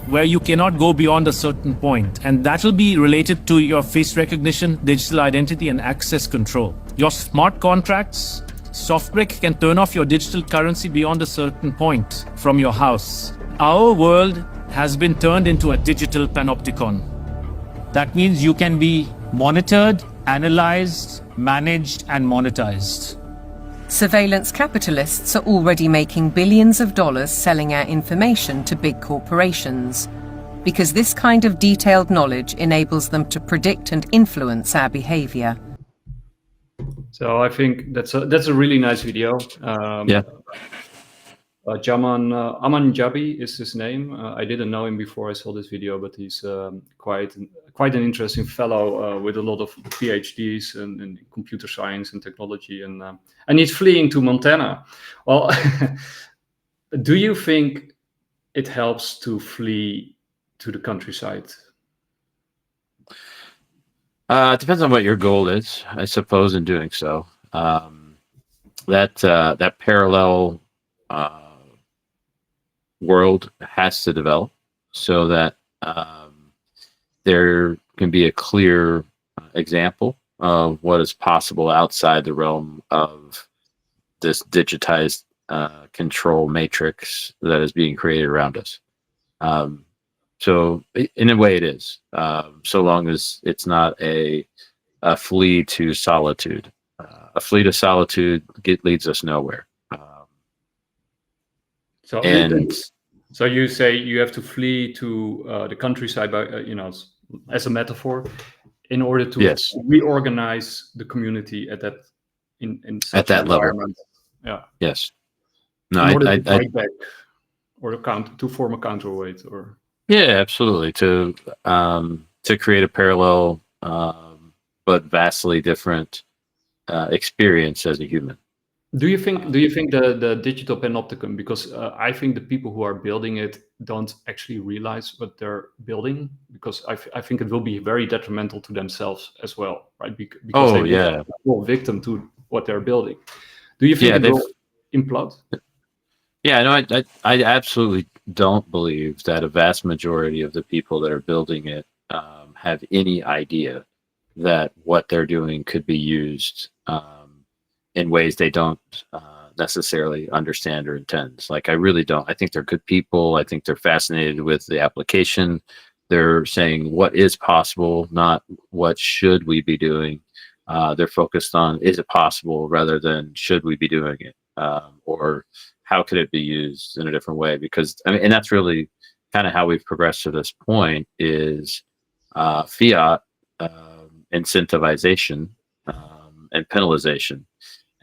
where you cannot go beyond a certain point. And that will be related to your face recognition, digital identity, and access control. Your smart contracts, SoftBrick can turn off your digital currency beyond a certain point from your house. Our world has been turned into a digital panopticon. That means you can be monitored, analyzed, managed, and monetized. Surveillance capitalists are already making billions of dollars selling our information to big corporations, because this kind of detailed knowledge enables them to predict and influence our behavior. So I think that's a really nice video. Yeah. Aman Jabi is his name. I didn't know him before I saw this video, but he's quite an interesting fellow with a lot of PhDs in computer science and technology, and he's fleeing to Montana. Well, do you think it helps to flee to the countryside? It depends on what your goal is, I suppose, in doing so. That parallel world has to develop so that there can be a clear example of what is possible outside the realm of this digitized control matrix that is being created around us. So in a way it is, so long as it's not a flee to solitude. A flee to solitude leads us nowhere. So you say you have to flee to the countryside, by, as a metaphor, in order to reorganize the community at that in such at that level. Yeah. Yes. No, in order to fight back or to form a counterweight, or absolutely, to create a parallel but vastly different experience as a human. Do you think the digital panopticon, because I think the people who are building it don't actually realize what they're building, because I think it will be very detrimental to themselves as well, right? Because they fall victim to what they're building. Do you think it will implode? Yeah, no, I absolutely don't believe that a vast majority of the people that are building it have any idea that what they're doing could be used in ways they don't necessarily understand or intend. Like, I really don't. I think they're good people. I think they're fascinated with the application. They're saying what is possible, not what should we be doing. They're focused on, is it possible, rather than should we be doing it, or how could it be used in a different way? Because I mean, and that's really kind of how we've progressed to this point, is fiat incentivization and penalization.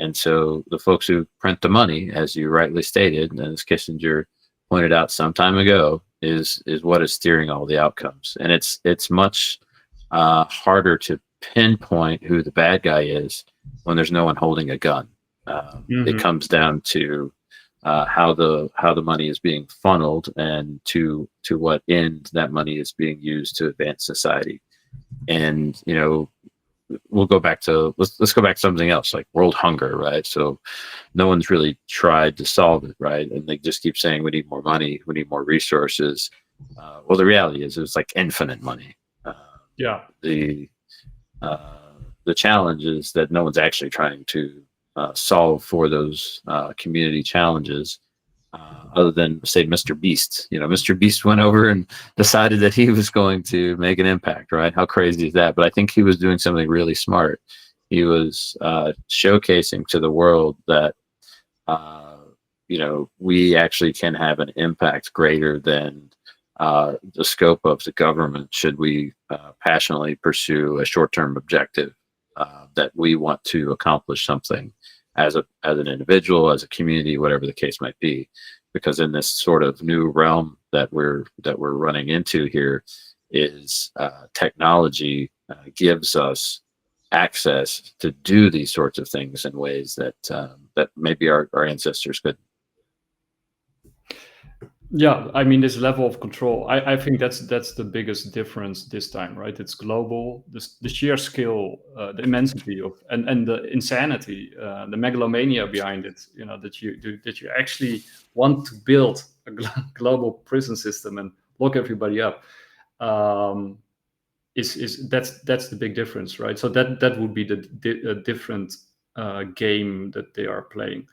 And so the folks who print the money, as you rightly stated, and as Kissinger pointed out some time ago, is what is steering all the outcomes. And it's much harder to pinpoint who the bad guy is when there's no one holding a gun. It comes down to how the money is being funneled and to what end that money is being used to advance society. And we'll go back to let's go back to something else, like world hunger, right? So no one's really tried to solve it, right? And they just keep saying we need more money, we need more resources. Well, the reality is it's like infinite money. The challenge is that no one's actually trying to solve for those community challenges, other than, say, Mr. Beast. Mr. Beast went over and decided that he was going to make an impact, right? How crazy is that? But I think he was doing something really smart. He was showcasing to the world that we actually can have an impact greater than the scope of the government, should we passionately pursue a short-term objective that we want to accomplish something as an individual, as a community, whatever the case might be. Because in this sort of new realm that we're running into here, is technology gives us access to do these sorts of things in ways that maybe our ancestors couldn't. Yeah, I mean, this level of control, I think that's the biggest difference this time, right? It's global, the sheer scale, the immensity of, and the insanity, the megalomania behind it. That you actually want to build a global prison system and lock everybody up. That's the big difference, right? So that would be the different game that they are playing.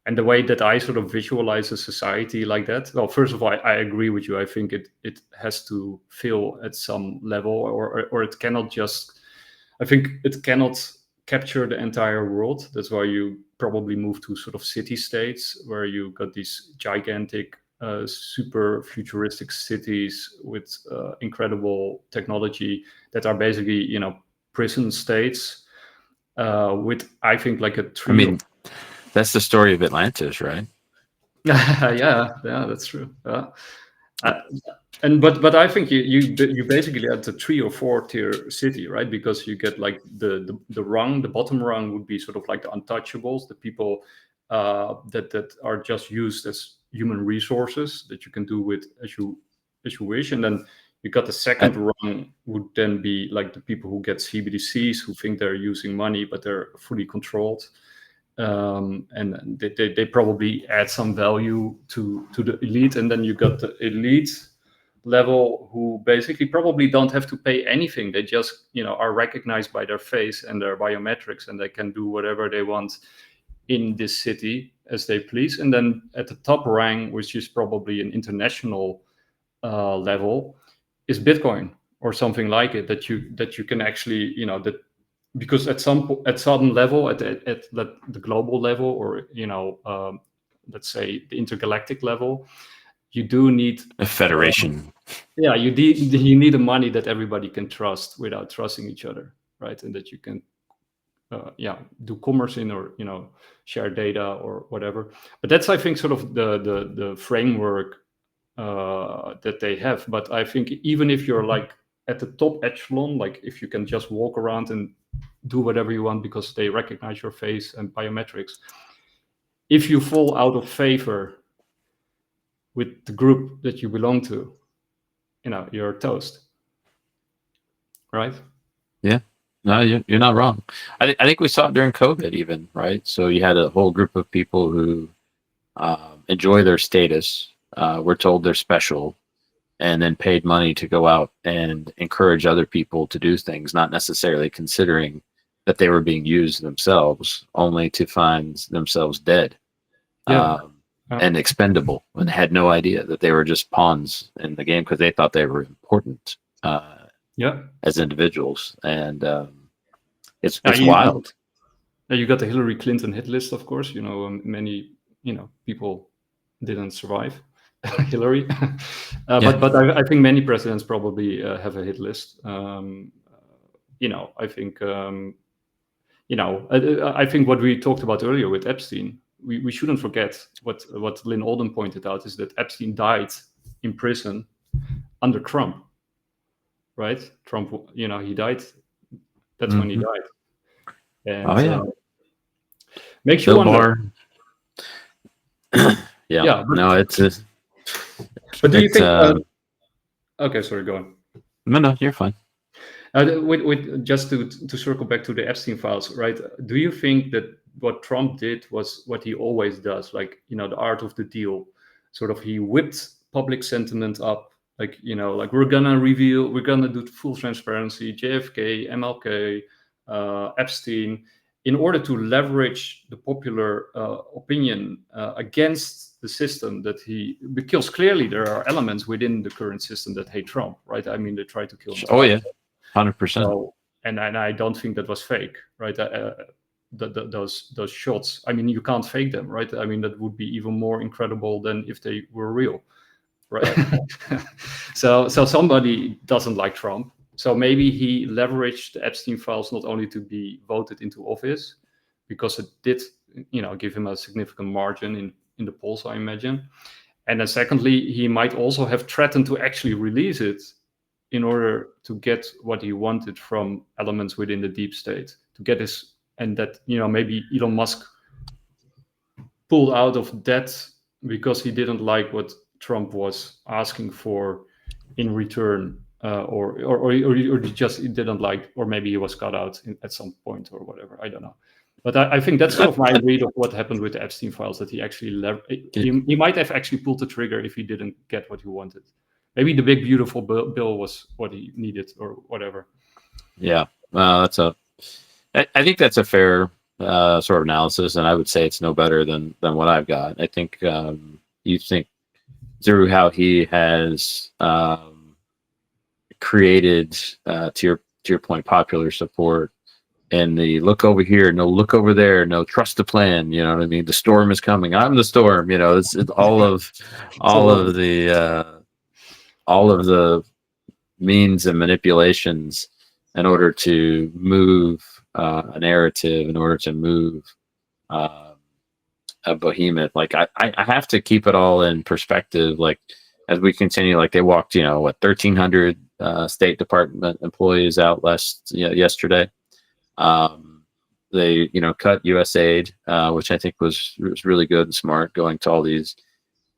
And the way that I sort of visualize a society like that, well, first of all, I agree with you. I think it has to fail at some level, or it cannot just, I think it cannot capture the entire world. That's why you probably move to sort of city states, where you got these gigantic, super futuristic cities with incredible technology that are basically, prison states with, I think, like a tree. That's the story of Atlantis, right? Yeah, that's true. Uh, but I think you basically at the 3 or 4 tier city, right? Because you get like the rung, the bottom rung would be sort of like the untouchables, the people that are just used as human resources that you can do with as you wish, and then you got the second rung would then be like the people who get CBDCs, who think they're using money but they're fully controlled. And they probably add some value to the elite, and then you got the elite level who basically probably don't have to pay anything. They just are recognized by their face and their biometrics, and they can do whatever they want in this city as they please. And then at the top rank, which is probably an international level, is Bitcoin or something like it, that you can actually that, because at some level, at the global level, or let's say the intergalactic level, you do need a federation. You need a money that everybody can trust without trusting each other, right? And that you can do commerce in, or share data or whatever. But that's, I think, sort of the framework that they have. But I think even if you're like at the top echelon, like if you can just walk around and do whatever you want because they recognize your face and biometrics, if you fall out of favor with the group that you belong to, you're toast, right? Yeah, no, you're not wrong. I think we saw it during COVID even, right? So you had a whole group of people who enjoy their status, were told they're special, and then paid money to go out and encourage other people to do things, not necessarily considering that they were being used themselves, only to find themselves dead and expendable, and had no idea that they were just pawns in the game because they thought they were important as individuals. And it's wild. You got the Hillary Clinton hit list, of course. Many people didn't survive Hillary, but I think many presidents probably have a hit list. I think I think what we talked about earlier with Epstein, we shouldn't forget what Lynn Alden pointed out, is that Epstein died in prison under Trump, right? Trump, he died. That's when he died. And makes you wonder. It's. But do you think? Okay, sorry, go on. No, you're fine. With just to circle back to the Epstein files, right? Do you think that what Trump did was what he always does, like the art of the deal? Sort of, he whipped public sentiment up, like like we're gonna do full transparency, JFK, MLK, Epstein, in order to leverage the popular opinion against the system that because clearly there are elements within the current system that hate Trump, right? I mean, they try to kill him. Oh yeah. 100%. So, and I don't think that was fake, right? Those shots. I mean, you can't fake them, right? I mean, that would be even more incredible than if they were real, right? So somebody doesn't like Trump. So maybe he leveraged the Epstein files not only to be voted into office, because it did, give him a significant margin in the polls, I imagine. And then secondly, he might also have threatened to actually release it in order to get what he wanted from elements within the deep state, to get his, and that, maybe Elon Musk pulled out of debt because he didn't like what Trump was asking for in return, or he just didn't like, or maybe he was cut out at some point or whatever. I don't know. But I think that's sort of my read of what happened with the Epstein files, that he actually he might have actually pulled the trigger if he didn't get what he wanted. Maybe the big beautiful bill was what he needed, or whatever. Yeah, I think that's a fair sort of analysis, and I would say it's no better than what I've got. I think you think through how he has created, to your point, popular support, and the look over here, no look over there, no trust the plan. You know what I mean? The storm is coming. I'm the storm. It's all of the means and manipulations in order to move a narrative, in order to move a behemoth. Like I have to keep it all in perspective. Like as we continue, like they walked, 1,300 State Department employees out yesterday. They, cut USAID, which I think was really good and smart, going to all these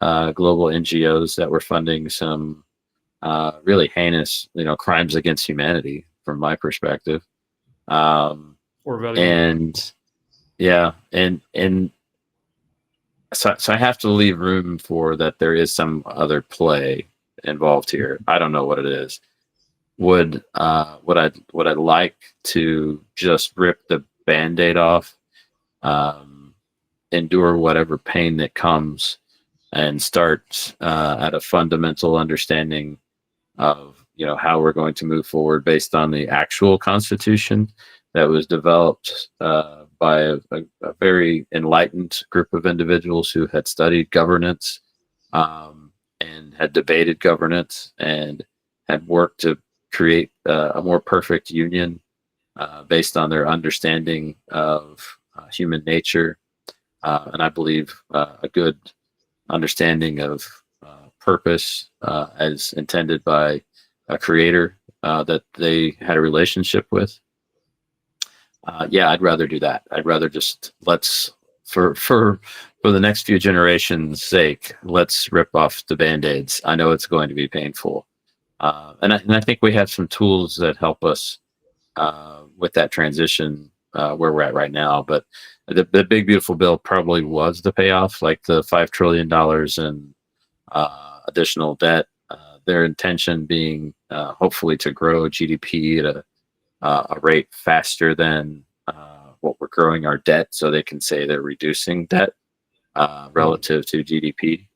global NGOs that were funding some really heinous, crimes against humanity from my perspective. And yeah, and so I have to leave room for that. There is some other play involved here. I don't know what it is. Would I like to just rip the Band-Aid off, endure whatever pain that comes, and start at a fundamental understanding of how we're going to move forward based on the actual Constitution that was developed by a very enlightened group of individuals who had studied governance and had debated governance and had worked to create a more perfect union based on their understanding of human nature, and I believe a good understanding of purpose as intended by a creator that they had a relationship with. Yeah, I'd rather do that. I'd rather just for the next few generations' sake, let's rip off the Band-Aids. I know it's going to be painful, and I think we have some tools that help us with that transition where we're at right now. But the big beautiful bill probably was the payoff, like the $5 trillion in additional debt. Their intention being hopefully to grow GDP at a rate faster than what we're growing our debt, so they can say they're reducing debt relative to GDP.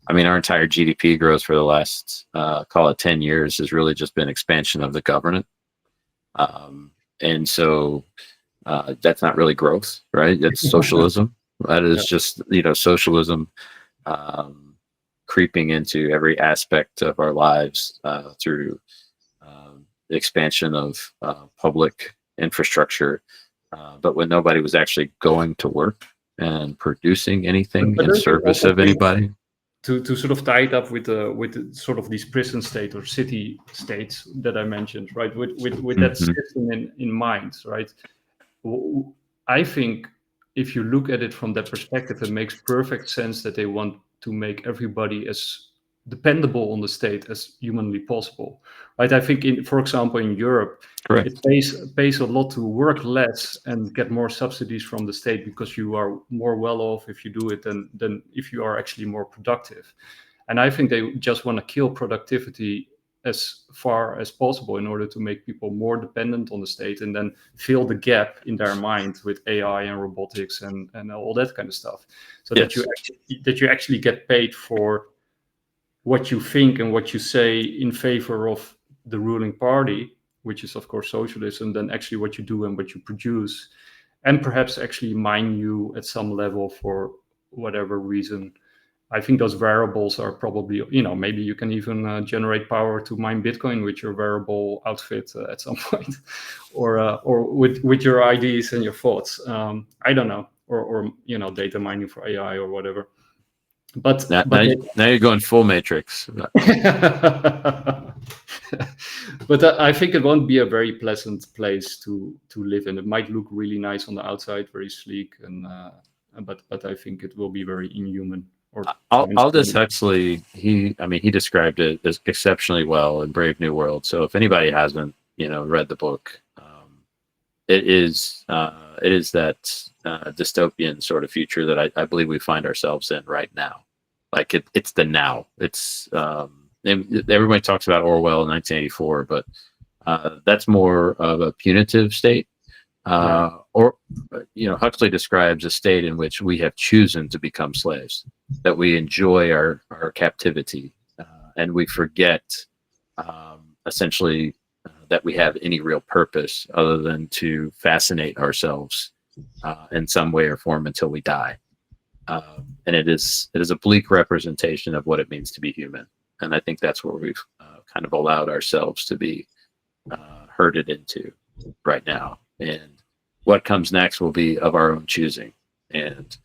I mean, our entire GDP growth for the last, call it 10 years, has really just been expansion of the government. And so that's not really growth, right? It's socialism. That is just, socialism creeping into every aspect of our lives through the expansion of public infrastructure. But when nobody was actually going to work and producing anything in service of anybody. To sort of tie it up with the sort of these prison state or city states that I mentioned, right? With that system in mind, right? I think if you look at it from that perspective, it makes perfect sense that they want to make everybody as dependable on the state as humanly possible, right? I think, for example, in Europe, correct, it pays a lot to work less and get more subsidies from the state because you are more well off if you do it than if you are actually more productive. And I think they just want to kill productivity as far as possible in order to make people more dependent on the state and then fill the gap in their mind with AI and robotics and all that kind of stuff. So yes, that you actually get paid for what you think and what you say in favor of the ruling party, which is of course socialism, then actually what you do and what you produce, and perhaps actually mine you at some level for whatever reason. I think those variables are probably, maybe you can even generate power to mine Bitcoin with your variable outfit at some point, or with your ideas and your thoughts. I don't know, or data mining for AI or whatever. But now you're going full matrix. But I think it won't be a very pleasant place to live in. It might look really nice on the outside, very sleek, but I think it will be very inhuman. Aldous Huxley, he described it as exceptionally well in Brave New World. So if anybody hasn't, read the book, it is that dystopian sort of future that I believe we find ourselves in right now. Like it's the now. It's everybody talks about Orwell in 1984, but that's more of a punitive state. Or Huxley describes a state in which we have chosen to become slaves, that we enjoy our captivity, and we forget essentially that we have any real purpose other than to fascinate ourselves in some way or form until we die. And it is a bleak representation of what it means to be human. And I think that's where we've kind of allowed ourselves to be herded into right now. And what comes next will be of our own choosing. And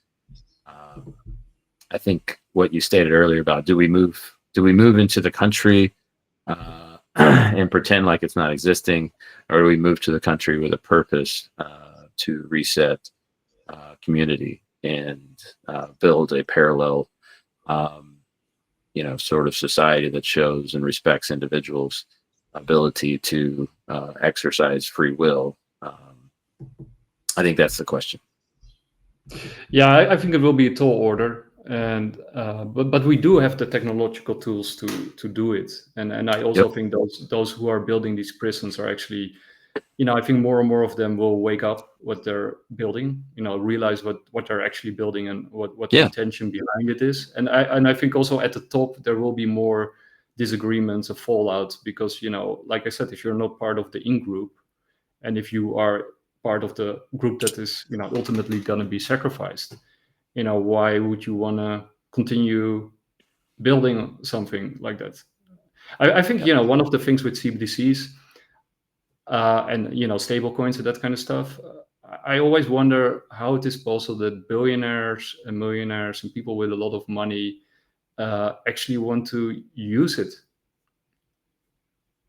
I think what you stated earlier about do we move into the country and pretend like it's not existing, or do we move to the country with a purpose to reset community and build a parallel, sort of society that shows and respects individuals' ability to exercise free will? I think that's the question. Yeah, I think it will be a tall order, and but we do have the technological tools to do it, and I also think those who are building these prisons are actually, I think more and more of them will wake up what they're building, realize what they're actually building and what the intention behind it is, and I think also at the top there will be more disagreements and fallout because like I said, if you're not part of the in group, and if you are part of the group that is ultimately going to be sacrificed, why would you want to continue building something like that? I think one of the things with CBDCs and stable coins and that kind of stuff, I always wonder how it is possible that billionaires and millionaires and people with a lot of money actually want to use it,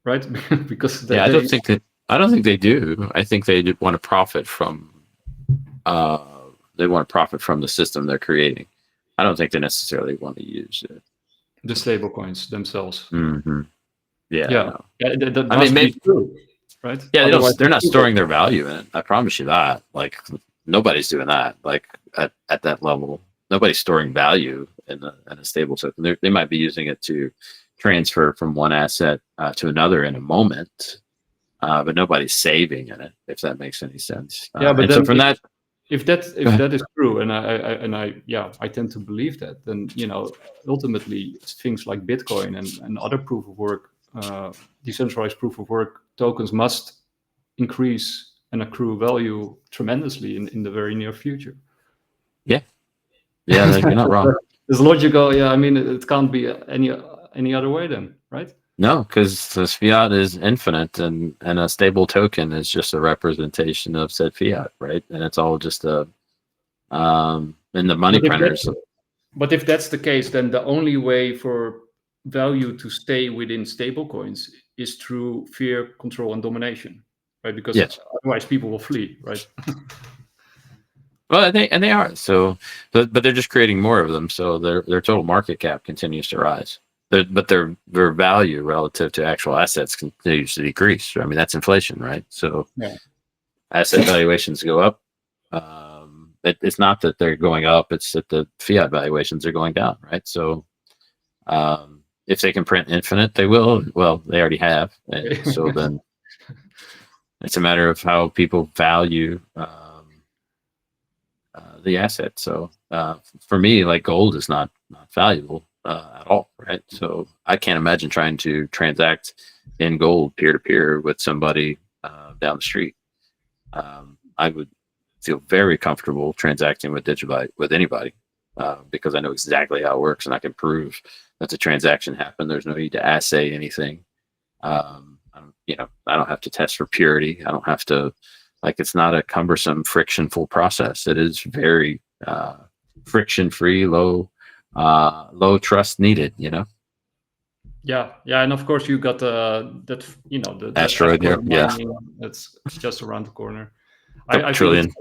right? Because I don't think they do. I think they want to profit from the system they're creating. I don't think they necessarily want to use it. The stable coins themselves. Mm-hmm. Yeah. No. That I mean, maybe true, right? Yeah, they're not storing their value in it. I promise you that. Like, nobody's doing that. Like at that level, nobody's storing value in a stable token. They might be using it to transfer from one asset to another in a moment. But nobody's saving in it, if that makes any sense. Yeah, but then so if that is true, and I tend to believe that, then ultimately things like Bitcoin and other proof of work, decentralized proof of work tokens must increase and accrue value tremendously in the very near future. Yeah, you're not wrong. It's logical. Yeah, I mean it can't be any other way then, right? No, because this fiat is infinite, and a stable token is just a representation of said fiat, right? And it's all just and the money printers. But if that's the case, then the only way for value to stay within stable coins is through fear, control, and domination, right? Because otherwise people will flee, right? Well, they are so, but they're just creating more of them, so their total market cap continues to rise. But their value relative to actual assets continues to decrease. I mean, that's inflation, right? So asset valuations go up. It's not that they're going up; it's that the fiat valuations are going down, right? So if they can print infinite, they will. Well, they already have. And so then it's a matter of how people value the asset. So for me, like gold is not valuable at all, right? So I can't imagine trying to transact in gold peer to peer with somebody down the street. I would feel very comfortable transacting with Digibyte with anybody because I know exactly how it works and I can prove that the transaction happened. There's no need to assay anything. I don't have to test for purity. I don't have to, it's not a cumbersome, frictionful process. It is very friction-free, low trust needed, Yeah, and of course you got the asteroid here. Yeah, that's just around the corner. I trillion.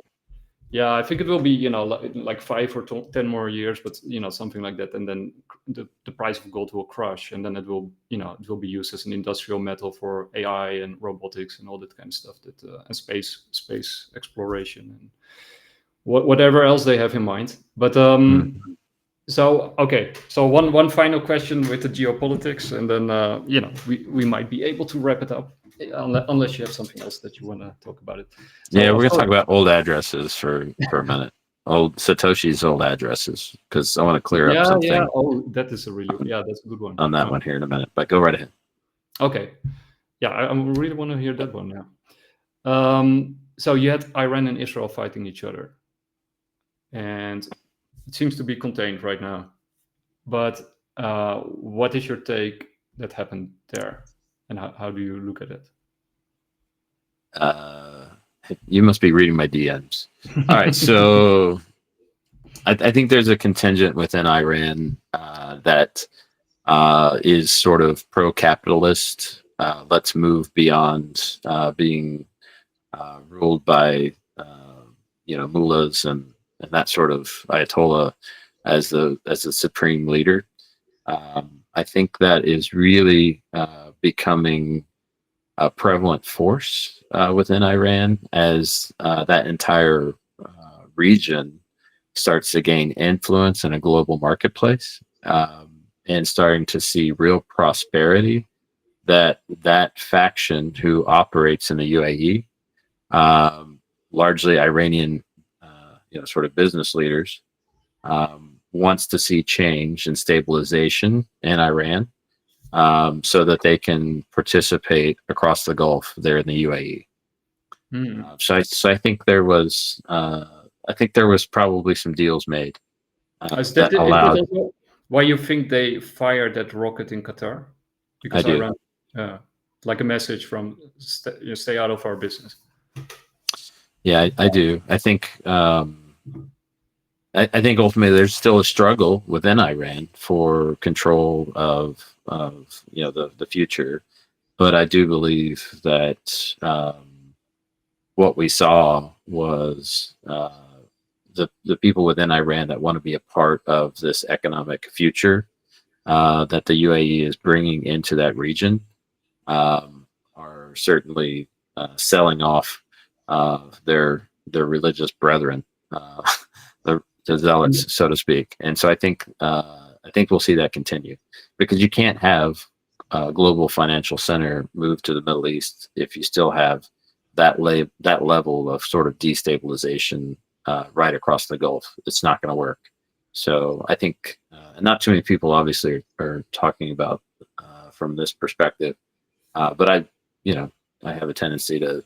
I think it will be like 5 or 10 more years, but something like that, and then the price of gold will crush, and then it will be used as an industrial metal for AI and robotics and all that kind of stuff and space exploration and whatever else they have in mind. But So one final question with the geopolitics, and then we might be able to wrap it up, unless you have something else that you want to talk about it. So, we're gonna talk about old addresses for a minute. Old Satoshi's old addresses, because I want to clear up something. Yeah. Oh, that is that's a good one. On that one here in a minute, but go right ahead. Okay. Yeah, I really want to hear that one now. So you had Iran and Israel fighting each other, and it seems to be contained right now. But what is your take that happened there, and how do you look at it? You must be reading my DMs. All right, so I think there's a contingent within Iran that is sort of pro-capitalist. Let's move beyond being ruled by mullahs and that sort of Ayatollah as the supreme leader. I think that is really becoming a prevalent force within Iran as that entire region starts to gain influence in a global marketplace, and starting to see real prosperity. That faction who operates in the UAE, largely Iranian, sort of business leaders, wants to see change and stabilization in Iran, so that they can participate across the Gulf there in the UAE. So I think there was probably some deals made that allowed. Why you think they fired that rocket in Qatar? Because Iran, like a message from stay out of our business. Yeah, I do. I think I think ultimately there's still a struggle within Iran for control of the future, but I do believe that what we saw was the people within Iran that want to be a part of this economic future that the UAE is bringing into that region are certainly selling off their religious brethren, the zealots, so to speak. And so I think we'll see that continue, because you can't have a global financial center move to the Middle East if you still have that level of sort of destabilization right across the Gulf. It's not going to work. So I think not too many people obviously are talking about from this perspective, but I have a tendency to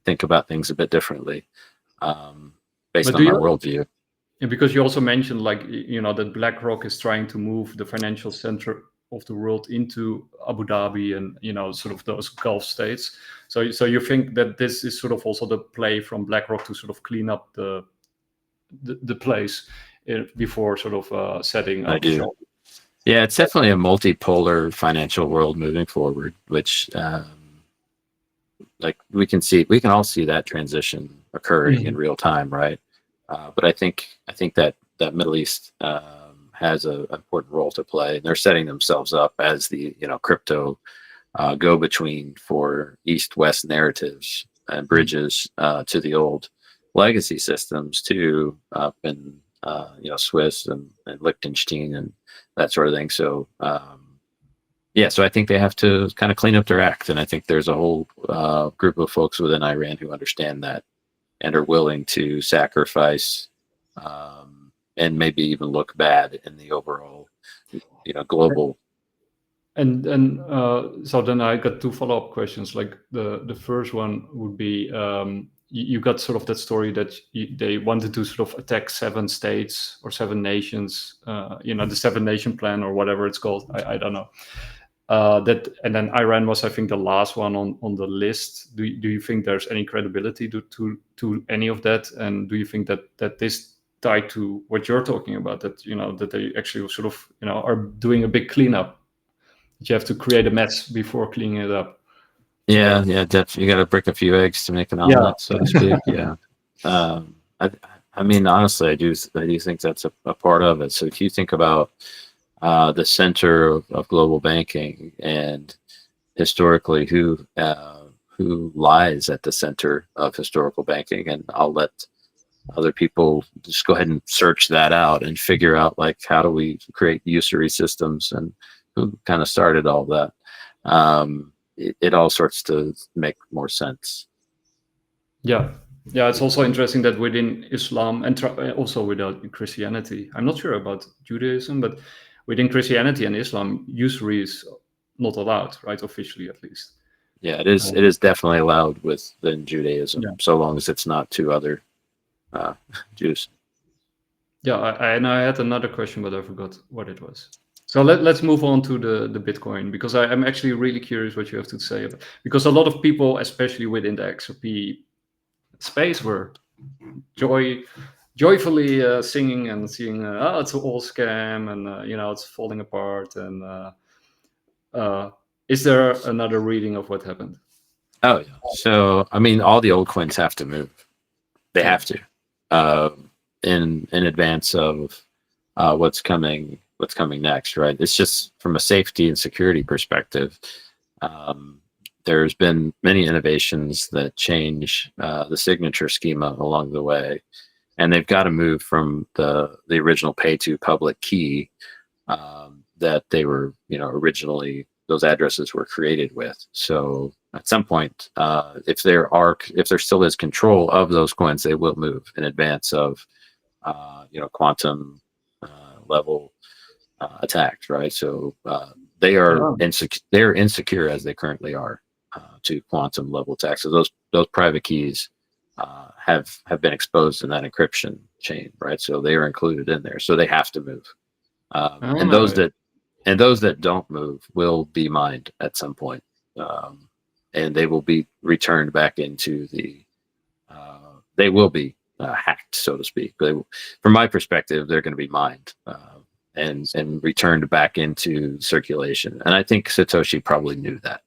think about things a bit differently based on my worldview. Yeah, because you also mentioned that BlackRock is trying to move the financial center of the world into Abu Dhabi and sort of those Gulf states. So you think that this is sort of also the play from BlackRock to sort of clean up the place before sort of setting up. I do. Shop. Yeah, it's definitely a multipolar financial world moving forward, which we can all see that transition occurring in real time, right? But I think that Middle East has an important role to play. They're setting themselves up as the crypto go-between for East-West narratives and bridges to the old legacy systems too, up in Swiss and Liechtenstein and that sort of thing. So so I think they have to kind of clean up their act, and I think there's a whole group of folks within Iran who understand that and are willing to sacrifice and maybe even look bad in the overall global. And so then I got two follow-up questions. Like the first one would be, you got sort of that story that they wanted to sort of attack 7 states or 7 nations, the 7-nation plan or whatever it's called. I don't know. And then Iran was, I think, the last one on the list. Do you think there's any credibility to any of that? And do you think that this tied to what you're talking about, that that they actually sort of are doing a big cleanup? That you have to create a mess before cleaning it up. Yeah, definitely. You got to break a few eggs to make an omelet, so to speak. Yeah. I mean, honestly, I do think that's a part of it. So if you think about the center of global banking and historically who lies at the center of historical banking, and I'll let other people just go ahead and search that out and figure out how do we create usury systems and who kind of started all that. It all starts to make more sense. Yeah, it's also interesting that within Islam and also within Christianity, I'm not sure about Judaism, but within Christianity and Islam, usury is not allowed, right? Officially, at least. Yeah, it is. It is definitely allowed within Judaism, so long as it's not to other Jews. Yeah, I had another question, but I forgot what it was. So let's move on to the Bitcoin, because I'm actually really curious what you have to say about, because a lot of people, especially within the XRP space, were Joy joyfully singing and seeing, oh, it's all scam, and it's falling apart. And is there another reading of what happened? Oh, yeah. So, I mean, all the old coins have to move. They have to, in advance of what's coming next, right? It's just from a safety and security perspective. There's been many innovations that change the signature schema along the way, and they've got to move from the original pay to public key that they were, originally those addresses were created with. So at some point, if there still is control of those coins, they will move in advance of quantum level attacks, right? So they are insecure as they currently are to quantum level attacks. So those private keys have been exposed in that encryption chain, right? So they are included in there. So they have to move. And those that don't move will be mined at some point, and they will be returned back into they will be hacked, so to speak. From my perspective, they're going to be mined and returned back into circulation. And I think Satoshi probably knew that.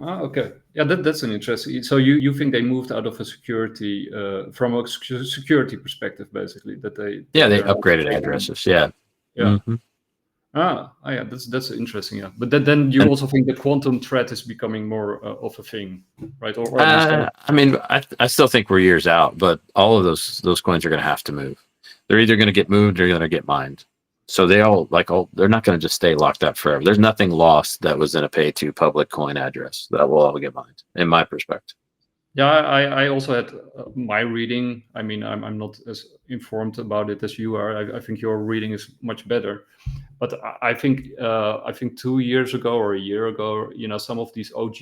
Okay. Yeah, that's an interesting. So you think they moved out of a security, from a security perspective, basically, that they upgraded addresses. Yeah. Yeah. Mm-hmm. Yeah, that's interesting. Yeah, but then you also think the quantum threat is becoming more of a thing, right? I mean, I still think we're years out, but all of those coins are going to have to move. They're either going to get moved or going to get mined. So they're not going to just stay locked up forever. There's nothing lost that was in a pay to public coin address that will all get mined, in my perspective. Yeah, I also had my reading. I mean, I'm not as informed about it as you are. I think your reading is much better. But I think 2 years ago or a year ago, some of these OG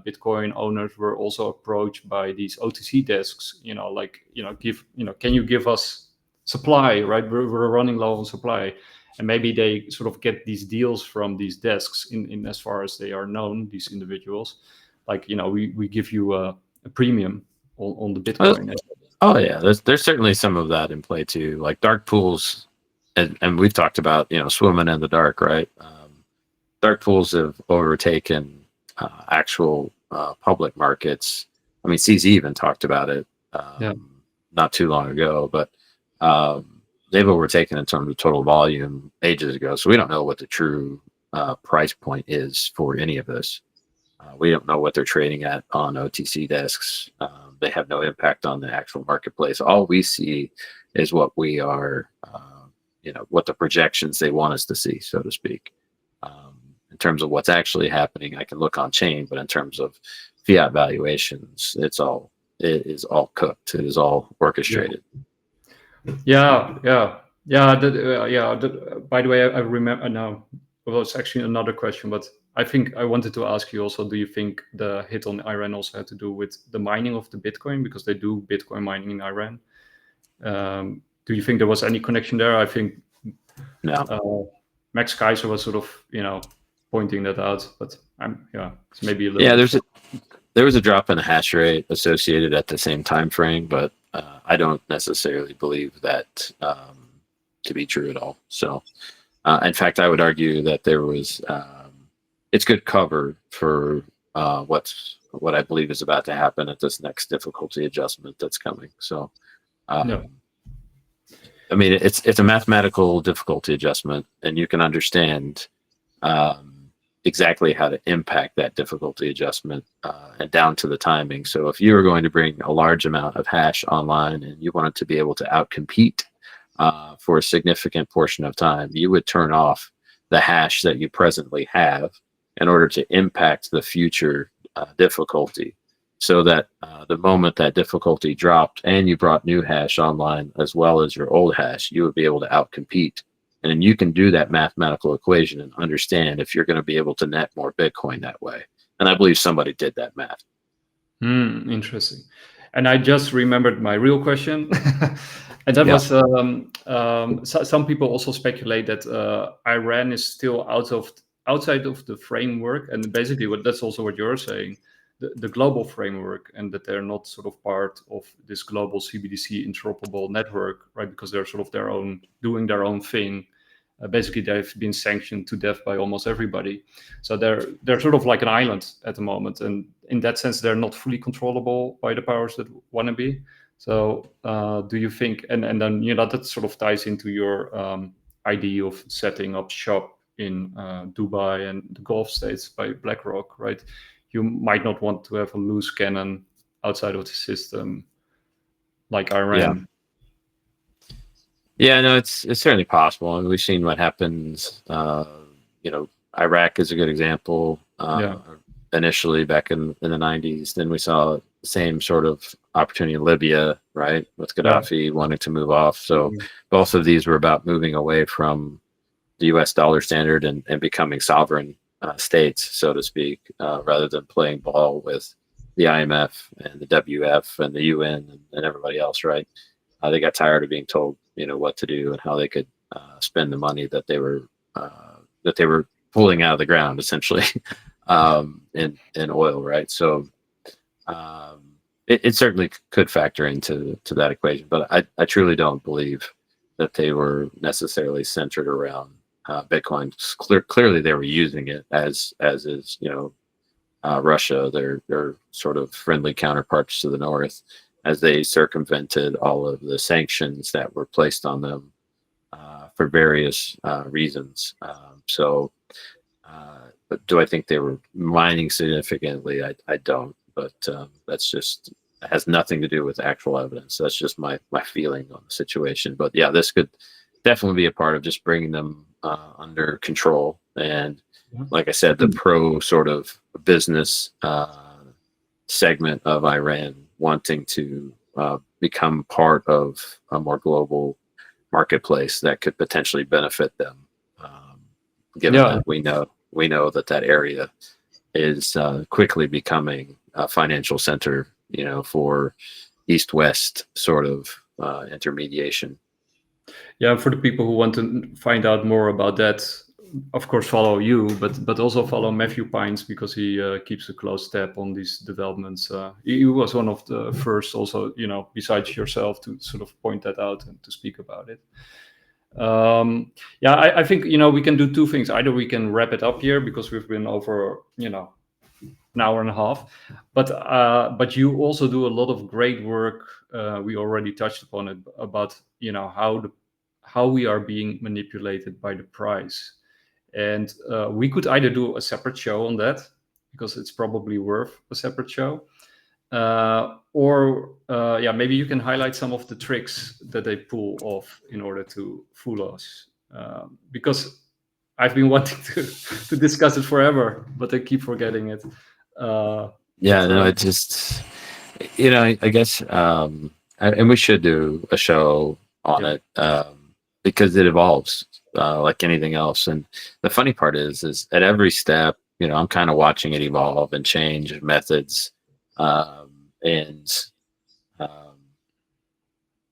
Bitcoin owners were also approached by these OTC desks. Can you give us supply? Right, we're running low on supply, and maybe they sort of get these deals from these desks in as far as they are known. These individuals, we give you a premium on the Bitcoin. Oh yeah, there's certainly some of that in play too, like dark pools. And we've talked about, swimming in the dark, right? Dark pools have overtaken actual public markets. I mean, CZ even talked about it not too long ago, but they've overtaken in terms of total volume ages ago. So we don't know what the true price point is for any of this. We don't know what they're trading at on OTC desks. They have no impact on the actual marketplace. All we see is what we are what the projections they want us to see, so to speak. In terms of what's actually happening, I can look on chain, but in terms of fiat valuations, it is all cooked. It is all orchestrated. Yeah. By the way, I remember now. Well, it's actually another question, but I think I wanted to ask you also: do you think the hit on Iran also had to do with the mining of the Bitcoin, because they do Bitcoin mining in Iran? Do you think there was any connection there? I think no. Max Kaiser was sort of, pointing that out, but it's maybe a little. There was a drop in the hash rate associated at the same time frame, but I don't necessarily believe that to be true at all. So, in fact, I would argue that there was it's good cover for what I believe is about to happen at this next difficulty adjustment that's coming. So. I mean, it's a mathematical difficulty adjustment, and you can understand exactly how to impact that difficulty adjustment and down to the timing. So if you were going to bring a large amount of hash online and you wanted to be able to outcompete for a significant portion of time, you would turn off the hash that you presently have in order to impact the future difficulty. So that the moment that difficulty dropped and you brought new hash online as well as your old hash, you would be able to outcompete. And then you can do that mathematical equation and understand if you're going to be able to net more Bitcoin that way. And I believe somebody did that math. Interesting. And I just remembered my real question. And that was, some people also speculate that Iran is still outside of the framework. And basically that's also what you're saying, the global framework, and that they're not sort of part of this global CBDC interoperable network, right? Because they're sort of doing their own thing. Basically, they've been sanctioned to death by almost everybody. So they're sort of like an island at the moment. And in that sense, they're not fully controllable by the powers that want to be. So do you think, and then, that sort of ties into your idea of setting up shop in Dubai and the Gulf states by BlackRock, right? You might not want to have a loose cannon outside of the system like Iran. Yeah, no, it's certainly possible, and we've seen what happens. Iraq is a good example. Initially, back in the 90s, then we saw the same sort of opportunity in Libya, right, with Gaddafi wanting to move off. So both of these were about moving away from the U.S. dollar standard and becoming sovereign states, so to speak, rather than playing ball with the IMF and the WF and the UN and everybody else, right? They got tired of being told, what to do and how they could spend the money that they were pulling out of the ground, essentially, in oil, right? So it certainly could factor into that equation, but I truly don't believe that they were necessarily centered around Bitcoin. Clearly, they were using it as is, Russia, their sort of friendly counterparts to the north, as they circumvented all of the sanctions that were placed on them for various reasons. But do I think they were mining significantly? I don't. But that's just has nothing to do with actual evidence. That's just my feeling on the situation. But yeah, this could definitely be a part of just bringing them under control. And like I said, the pro sort of business segment of Iran wanting to become part of a more global marketplace that could potentially benefit them, given that we know that area is quickly becoming a financial center, for East-West sort of intermediation. Yeah, for the people who want to find out more about that, of course, follow you, but also follow Matthew Pines, because he keeps a close tab on these developments. He was one of the first, also, besides yourself, to sort of point that out and to speak about it. I think we can do two things. Either we can wrap it up here because we've been over an hour and a half, but you also do a lot of great work. We already touched upon it about how we are being manipulated by the price. And we could either do a separate show on that, because it's probably worth a separate show, or maybe you can highlight some of the tricks that they pull off in order to fool us. Because I've been wanting to discuss it forever, but I keep forgetting it. It just, I guess, and we should do a show on it, because it evolves. Like anything else. And the funny part is at every step, I'm kind of watching it evolve and change methods.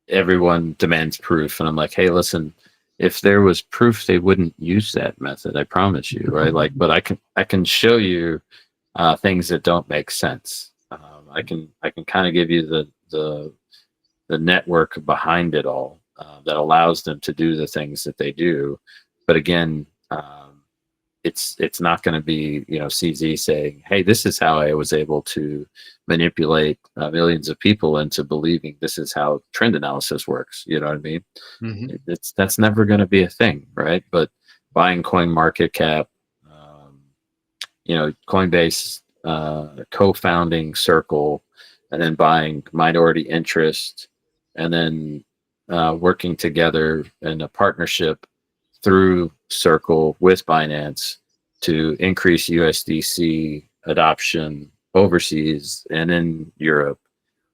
Everyone demands proof. And I'm like, hey, listen, if there was proof, they wouldn't use that method. I promise you. Right. But I can show you things that don't make sense. I can kind of give you the network behind it all. That allows them to do the things that they do, but again, it's not going to be CZ saying, "Hey, this is how I was able to manipulate millions of people into believing this is how trend analysis works." You know what I mean? Mm-hmm. That's never going to be a thing, right? But buying CoinMarketCap, Coinbase, co-founding Circle, and then buying minority interest, and then working together in a partnership through Circle with Binance to increase USDC adoption overseas and in Europe,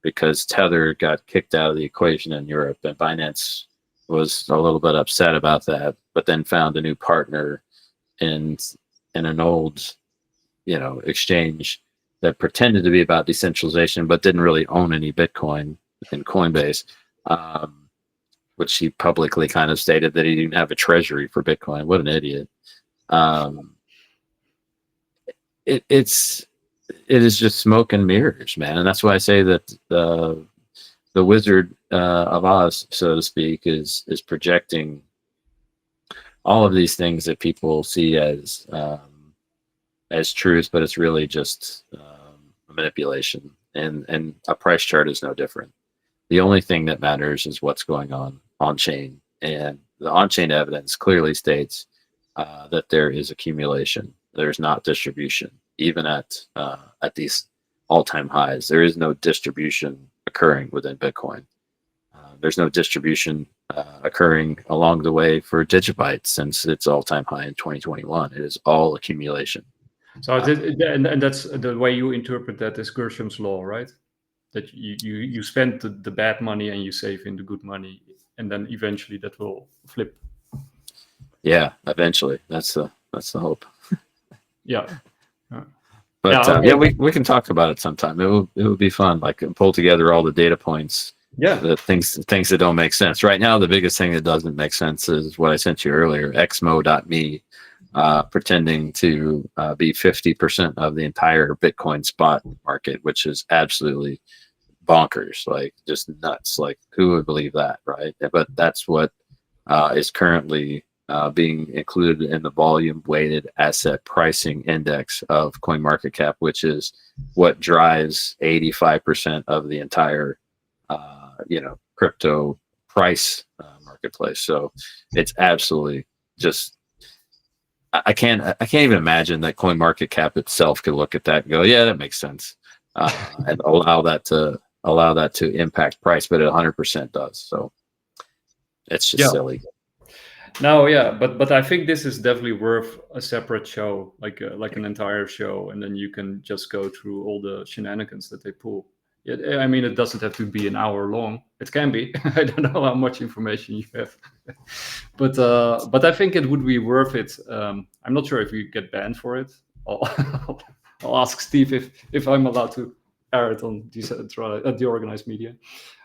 because Tether got kicked out of the equation in Europe, and Binance was a little bit upset about that, but then found a new partner in an old, exchange that pretended to be about decentralization, but didn't really own any Bitcoin in Coinbase. Which he publicly kind of stated that he didn't have a treasury for Bitcoin. What an idiot. It's it is just smoke and mirrors, man. And that's why I say that the Wizard of Oz, so to speak, is projecting all of these things that people see as truth, but it's really just a manipulation. And a price chart is no different. The only thing that matters is what's going on chain, and the on-chain evidence clearly states that there is accumulation. There's not distribution, even at these all-time highs. There is no distribution occurring within Bitcoin. There's no distribution occurring along the way for Digibyte since its all-time high in 2021. It is all accumulation. So and that's the way you interpret that is Gersham's law, right? That you spend the bad money and you save in the good money, and then eventually that will flip. Yeah, eventually. That's the hope. Yeah. But okay. we can talk about it sometime. It will be fun. Like pull together all the data points. Yeah. The things that don't make sense. Right now, the biggest thing that doesn't make sense is what I sent you earlier, xmo.me, pretending to be 50% of the entire Bitcoin spot market, which is absolutely bonkers, like just nuts. Like who would believe that, right? But that's what is currently being included in the volume weighted asset pricing index of CoinMarketCap, which is what drives 85% of the entire crypto price marketplace. So it's absolutely just, I can't even imagine that CoinMarketCap itself could look at that and go, yeah, that makes sense, and allow that to impact price, but it 100% does. So it's just silly. No, yeah, but I think this is definitely worth a separate show, like an entire show, and then you can just go through all the shenanigans that they pull. I mean, it doesn't have to be an hour long. It can be. I don't know how much information you have, but I think it would be worth it. I'm not sure if you get banned for it. I'll ask Steve if I'm allowed to air it on the organized media.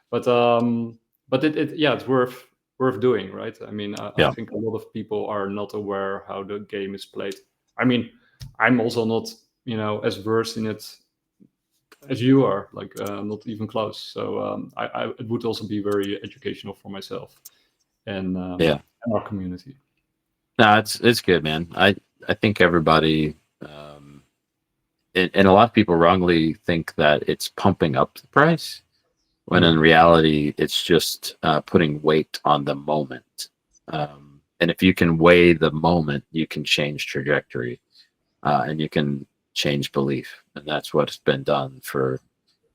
But it's worth doing, right? I mean, I think a lot of people are not aware how the game is played. I mean, I'm also not, as versed in it as you are, like not even close. So it would also be very educational for myself and our community. No, it's good, man. I think everybody, and a lot of people wrongly think that it's pumping up the price, when in reality, it's just putting weight on the moment. And if you can weigh the moment, you can change trajectory, and you can change belief. And that's what's been done for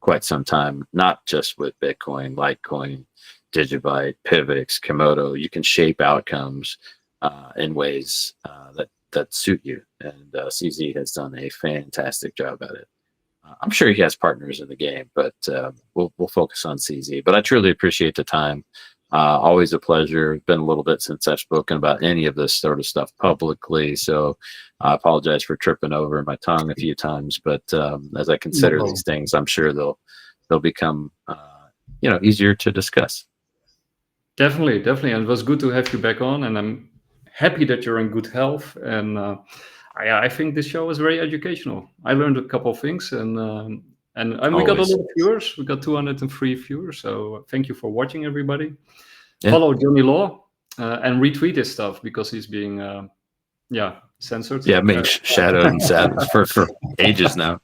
quite some time, not just with Bitcoin, Litecoin, Digibyte, PIVX, KOMODO. You can shape outcomes in ways that suit you. And CZ has done a fantastic job at it. I'm sure he has partners in the game, but we'll focus on CZ. But I truly appreciate the time. Always a pleasure. It's been a little bit since I've spoken about any of this sort of stuff publicly, so I apologize for tripping over my tongue a few times. But as I consider these things, I'm sure they'll become easier to discuss. Definitely, and it was good to have you back on, and I'm happy that you're in good health. And I think this show was very educational. I learned a couple of things, and we got a lot of viewers. We got 203 viewers. So thank you for watching, everybody. Yeah. Follow Johnny Law and retweet his stuff because he's being censored. Yeah, being shadowed and sad for ages now.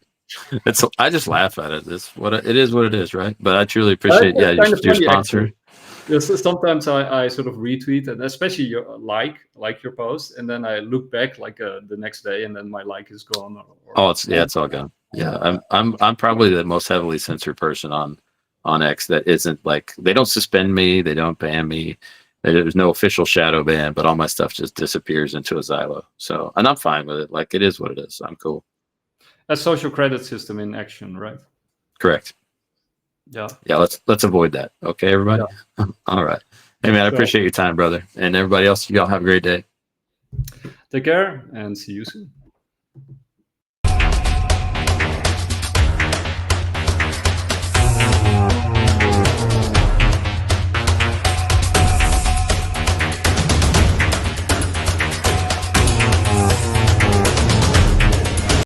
I just laugh at it. It is what it is, right? But I truly appreciate your sponsor. Yes, sometimes I sort of retweet, and especially your like your post, and then I look back the next day, and then my like is gone. It's all gone. Yeah, I'm probably the most heavily censored person on X that isn't like, they don't suspend me, they don't ban me, there's no official shadow ban, but all my stuff just disappears into a Xylo. So, and I'm fine with it. Like, it is what it is. I'm cool. A social credit system in action, right? Correct. Yeah. Let's avoid that. Okay, everybody. Yeah. All right. Hey man, I appreciate your time, brother, and everybody else. Y'all have a great day. Take care and see you soon.